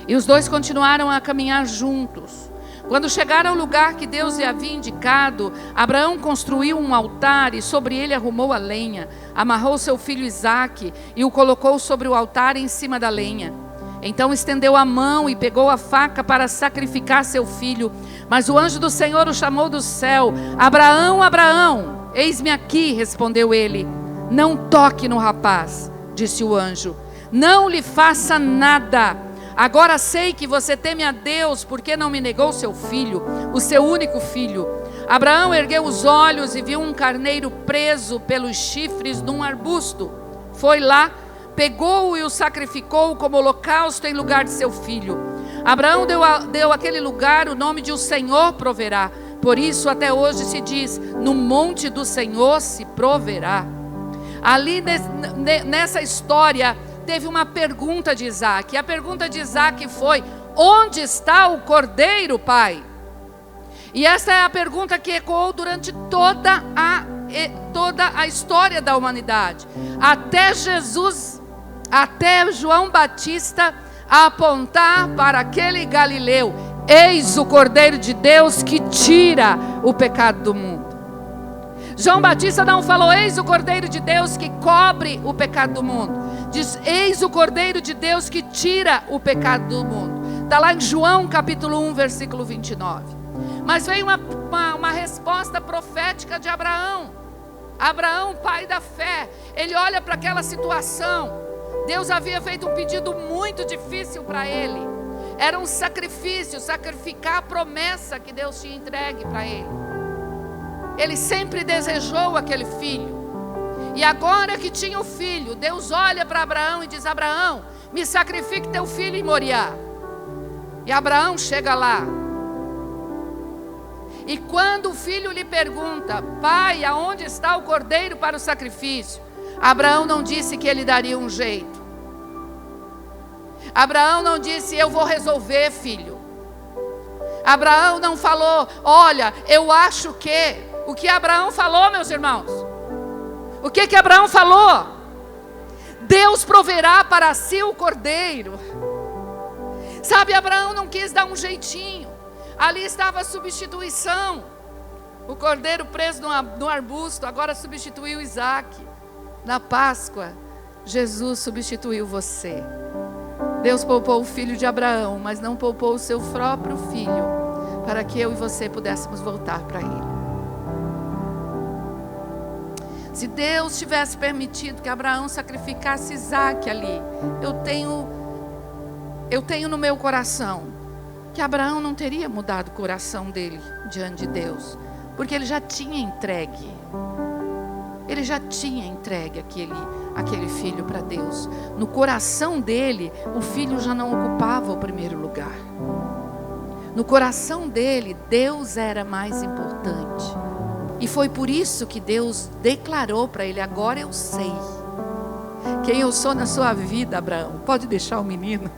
E os dois continuaram a caminhar juntos. Quando chegaram ao lugar que Deus lhe havia indicado, Abraão construiu um altar e sobre ele arrumou a lenha, amarrou seu filho Isaque e o colocou sobre o altar em cima da lenha. Então estendeu a mão e pegou a faca para sacrificar seu filho. Mas o anjo do Senhor o chamou do céu: Abraão, Abraão. Eis-me aqui, respondeu ele. Não toque no rapaz, disse o anjo. Não lhe faça nada. Agora sei que você teme a Deus, porque não me negou seu filho, o seu único filho. Abraão ergueu os olhos e viu um carneiro preso pelos chifres num arbusto. Foi lá, pegou-o e o sacrificou como holocausto em lugar de seu filho. Abraão deu àquele lugar o nome de o Senhor proverá. Por isso até hoje se diz: no monte do Senhor se proverá. Ali nessa história teve uma pergunta de Isaac. E a pergunta de Isaac foi: onde está o cordeiro, pai? E essa é a pergunta que ecoou durante toda a história da humanidade. Até Jesus, até João Batista apontar para aquele Galileu: eis o Cordeiro de Deus que tira o pecado do mundo. João Batista não falou: eis o Cordeiro de Deus que cobre o pecado do mundo. Diz: eis o Cordeiro de Deus que tira o pecado do mundo. Está lá em João capítulo 1, versículo 29. Mas veio uma resposta profética de Abraão. Abraão, pai da fé, ele olha para aquela situação. Deus havia feito um pedido muito difícil para ele. Era um sacrifício, sacrificar a promessa que Deus tinha entregue para ele. Ele sempre desejou aquele filho. E agora que tinha o filho, Deus olha para Abraão e diz: Abraão, me sacrifique teu filho em Moriá. E Abraão chega lá. E quando o filho lhe pergunta: pai, aonde está o cordeiro para o sacrifício? Abraão não disse que ele daria um jeito. Abraão não disse: eu vou resolver, filho. Abraão não falou: olha, eu acho que... O que Abraão falou, meus irmãos? O que Abraão falou? Deus proverá para si o cordeiro. Sabe, Abraão não quis dar um jeitinho. Ali estava a substituição. O cordeiro preso no arbusto agora substituiu Isaac. Na Páscoa, Jesus substituiu você. Deus poupou o filho de Abraão, mas não poupou o seu próprio filho, para que eu e você pudéssemos voltar para ele. Se Deus tivesse permitido que Abraão sacrificasse Isaac ali, eu tenho no meu coração que Abraão não teria mudado o coração dele diante de Deus, porque ele já tinha entregue. Ele já tinha entregue aquele filho para Deus. No coração dele, o filho já não ocupava o primeiro lugar. No coração dele, Deus era mais importante. E foi por isso que Deus declarou para ele: agora eu sei quem eu sou na sua vida, Abraão. Pode deixar o menino.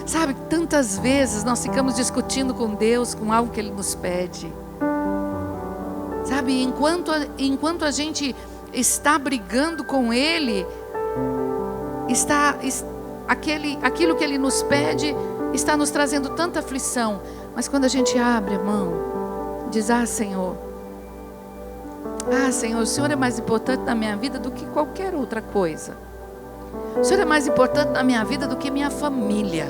Sabe, tantas vezes nós ficamos discutindo com Deus com algo que Ele nos pede. Sabe, enquanto a gente está brigando com Ele, aquilo que Ele nos pede está nos trazendo tanta aflição. Mas quando a gente abre a mão, diz: Senhor, o Senhor é mais importante na minha vida do que qualquer outra coisa. O Senhor é mais importante na minha vida do que minha família.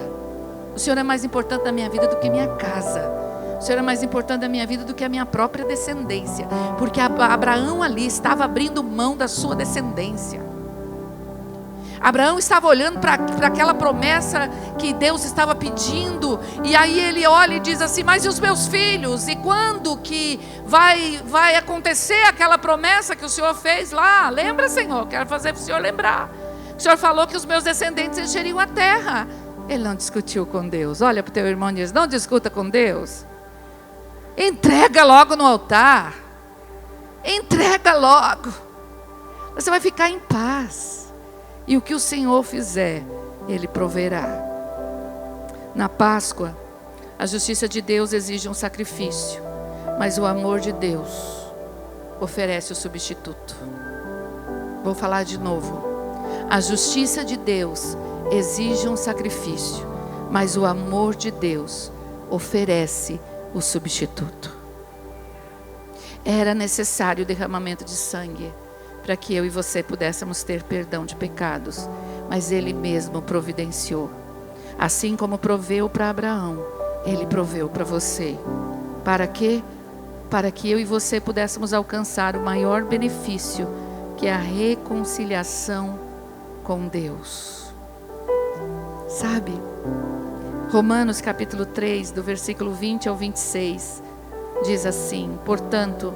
O Senhor é mais importante na minha vida do que minha casa. O Senhor é mais importante na minha vida do que a minha própria descendência. Porque Abraão ali estava abrindo mão da sua descendência. Abraão estava olhando para aquela promessa que Deus estava pedindo. E aí ele olha e diz assim: mas e os meus filhos? E quando que vai acontecer aquela promessa que o Senhor fez lá? Lembra, Senhor? Quero fazer para o Senhor lembrar. O Senhor falou que os meus descendentes encheriam a terra. Ele não discutiu com Deus. Olha para o teu irmão e diz: não discuta com Deus. Entrega logo no altar. Entrega logo. Você vai ficar em paz. E o que o Senhor fizer, Ele proverá. Na Páscoa, a justiça de Deus exige um sacrifício, mas o amor de Deus oferece o substituto. Vou falar de novo. A justiça de Deus exige um sacrifício, mas o amor de Deus oferece o substituto. Era necessário o derramamento de sangue para que eu e você pudéssemos ter perdão de pecados, mas Ele mesmo providenciou. Assim como proveu para Abraão, Ele proveu para você. Para quê? Para que eu e você pudéssemos alcançar o maior benefício, que é a reconciliação com Deus. Sabe? Romanos capítulo 3, do versículo 20 ao 26, diz assim: portanto,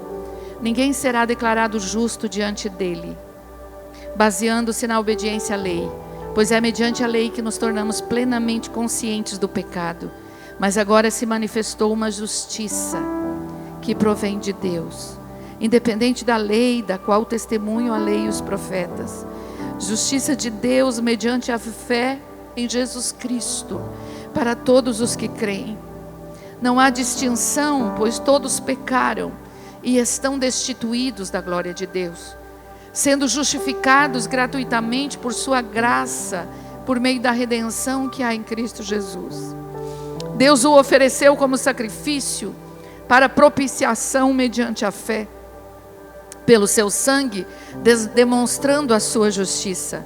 ninguém será declarado justo diante dele, baseando-se na obediência à lei, pois é mediante a lei que nos tornamos plenamente conscientes do pecado. Mas agora se manifestou uma justiça que provém de Deus, independente da lei, da qual testemunham a lei e os profetas. Justiça de Deus mediante a fé em Jesus Cristo, para todos os que creem. Não há distinção, pois todos pecaram e estão destituídos da glória de Deus, sendo justificados gratuitamente por sua graça, por meio da redenção que há em Cristo Jesus. Deus o ofereceu como sacrifício para propiciação mediante a fé, pelo seu sangue, demonstrando a sua justiça.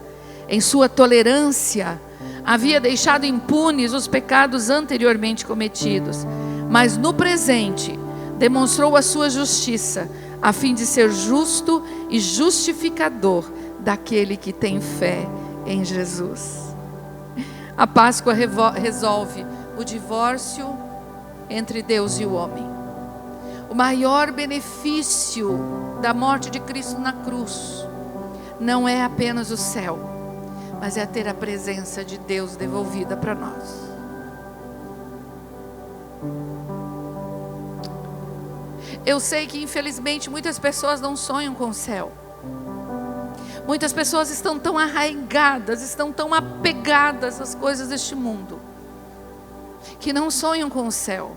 Em sua tolerância, havia deixado impunes os pecados anteriormente cometidos, mas no presente, demonstrou a sua justiça, a fim de ser justo e justificador daquele que tem fé em Jesus. A Páscoa resolve o divórcio entre Deus e o homem. O maior benefício da morte de Cristo na cruz não é apenas o céu, mas é ter a presença de Deus devolvida para nós. Eu sei que infelizmente muitas pessoas não sonham com o céu. Muitas pessoas estão tão arraigadas, estão tão apegadas às coisas deste mundo, que não sonham com o céu.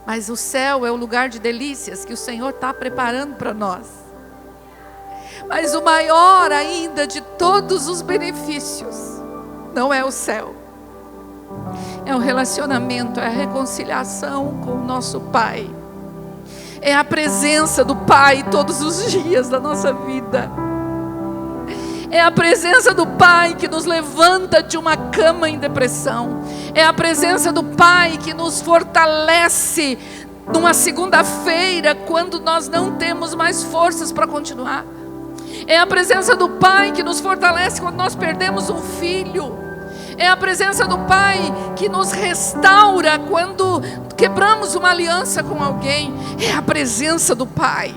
Mas o céu é o lugar de delícias que o Senhor está preparando para nós. Mas o maior ainda de todos os benefícios não é o céu. É o relacionamento, é a reconciliação com o nosso Pai. É a presença do Pai todos os dias da nossa vida. É a presença do Pai que nos levanta de uma cama em depressão. É a presença do Pai que nos fortalece numa segunda-feira, quando nós não temos mais forças para continuar. É a presença do Pai que nos fortalece quando nós perdemos um filho. É a presença do Pai que nos restaura quando quebramos uma aliança com alguém. É a presença do Pai.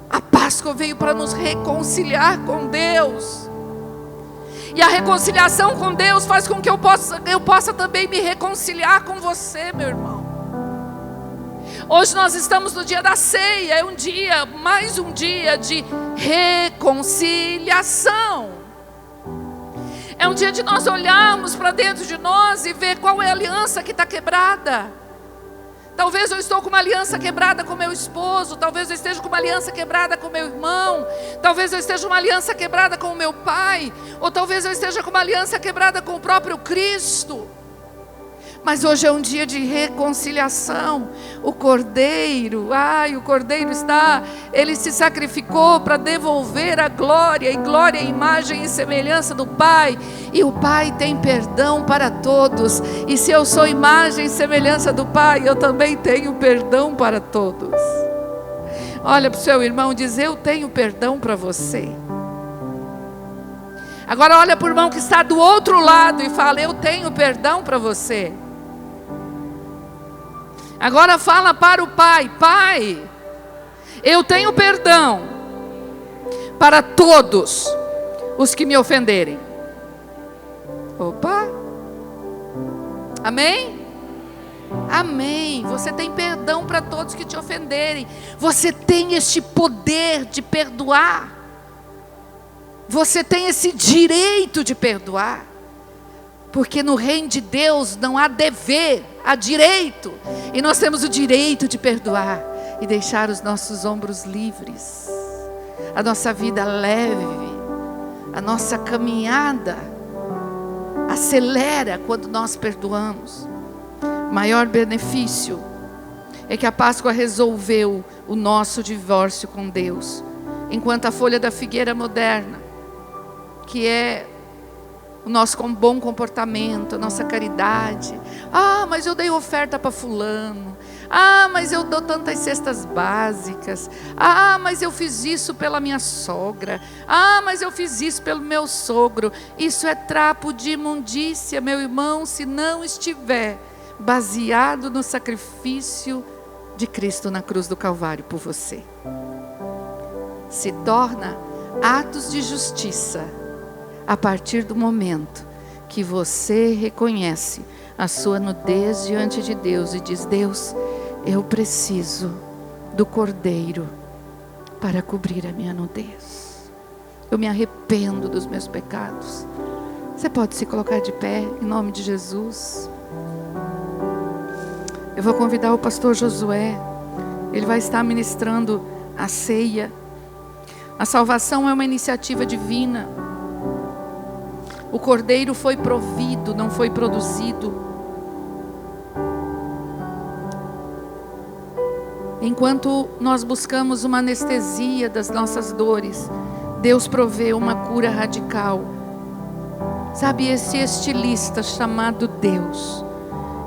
A Páscoa veio para nos reconciliar com Deus. E a reconciliação com Deus faz com que eu possa também me reconciliar com você, meu irmão. Hoje nós estamos no dia da ceia. É mais um dia de reconciliação. É um dia de nós olharmos para dentro de nós e ver qual é a aliança que está quebrada. Talvez eu estou com uma aliança quebrada com meu esposo. Talvez eu esteja com uma aliança quebrada com meu irmão. Talvez eu esteja com uma aliança quebrada com o meu pai. Ou talvez eu esteja com uma aliança quebrada com o próprio Cristo. Mas hoje é um dia de reconciliação. O Cordeiro, ele se sacrificou para devolver a glória. E glória é imagem e semelhança do Pai. E o Pai tem perdão para todos. E se eu sou imagem e semelhança do Pai, eu também tenho perdão para todos. Olha para o seu irmão e diz: eu tenho perdão para você. Agora olha para o irmão que está do outro lado e fala: eu tenho perdão para você. Agora fala para o Pai: Pai, eu tenho perdão para todos os que me ofenderem. Opa! Amém? Amém. Você tem perdão para todos que te ofenderem. Você tem este poder de perdoar. Você tem esse direito de perdoar. Porque no reino de Deus não há dever, há direito. E nós temos o direito de perdoar e deixar os nossos ombros livres, a nossa vida leve, a nossa caminhada acelera quando nós perdoamos. O maior benefício é que a Páscoa resolveu o nosso divórcio com Deus, enquanto a folha da figueira moderna, que é o nosso bom comportamento, a nossa caridade. Mas eu dei oferta para fulano. Mas eu dou tantas cestas básicas. Mas eu fiz isso pela minha sogra. Mas eu fiz isso pelo meu sogro. Isso é trapo de imundícia, meu irmão, se não estiver baseado no sacrifício de Cristo na cruz do Calvário por você. Se torna atos de justiça a partir do momento que você reconhece a sua nudez diante de Deus e diz: Deus, eu preciso do Cordeiro para cobrir a minha nudez. Eu me arrependo dos meus pecados. Você pode se colocar de pé em nome de Jesus. Eu vou convidar o pastor Josué. Ele vai estar ministrando a ceia. A salvação é uma iniciativa divina. O Cordeiro foi provido, não foi produzido. Enquanto nós buscamos uma anestesia das nossas dores, Deus provê uma cura radical. Sabe, esse estilista chamado Deus,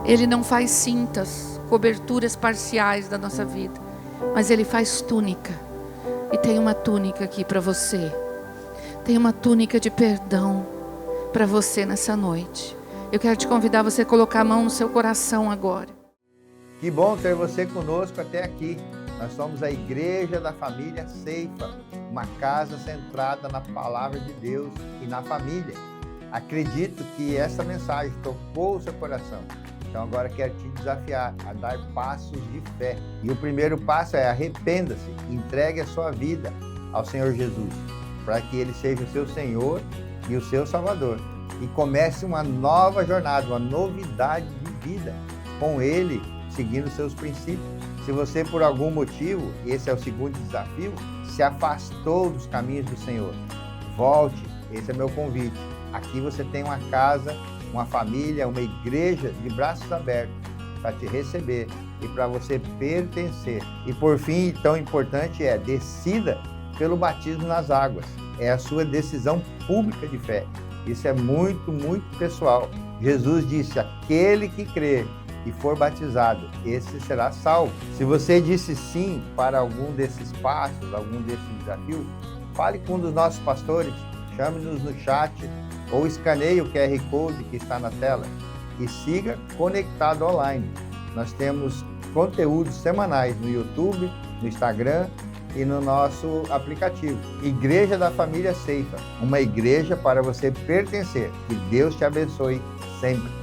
Ele não faz cintas, coberturas parciais da nossa vida, mas Ele faz túnica. E tem uma túnica aqui para você. Tem uma túnica de perdão para você nessa noite. Eu quero te convidar a você colocar a mão no seu coração agora. Que bom ter você conosco até aqui. Nós somos a Igreja da Família Ceifa, uma casa centrada na Palavra de Deus e na família. Acredito que essa mensagem tocou o seu coração. Então agora quero te desafiar a dar passos de fé. E o primeiro passo é arrependa-se, entregue a sua vida ao Senhor Jesus, para que Ele seja o seu Senhor e o seu Salvador. E comece uma nova jornada, uma novidade de vida com Ele, seguindo seus princípios. Se você por algum motivo, esse é o segundo desafio, se afastou dos caminhos do Senhor, volte, esse é meu convite. Aqui você tem uma casa, uma família, uma igreja de braços abertos para te receber e para você pertencer. E por fim, tão importante decida pelo batismo nas águas. É a sua decisão pública de fé. Isso é muito, muito pessoal. Jesus disse, aquele que crer e for batizado, esse será salvo. Se você disse sim para algum desses passos, algum desses desafios, fale com um dos nossos pastores, chame-nos no chat ou escaneie o QR Code que está na tela e siga conectado online. Nós temos conteúdos semanais no YouTube, no Instagram e no nosso aplicativo. Igreja da Família Ceifa, uma igreja para você pertencer. Que Deus te abençoe sempre.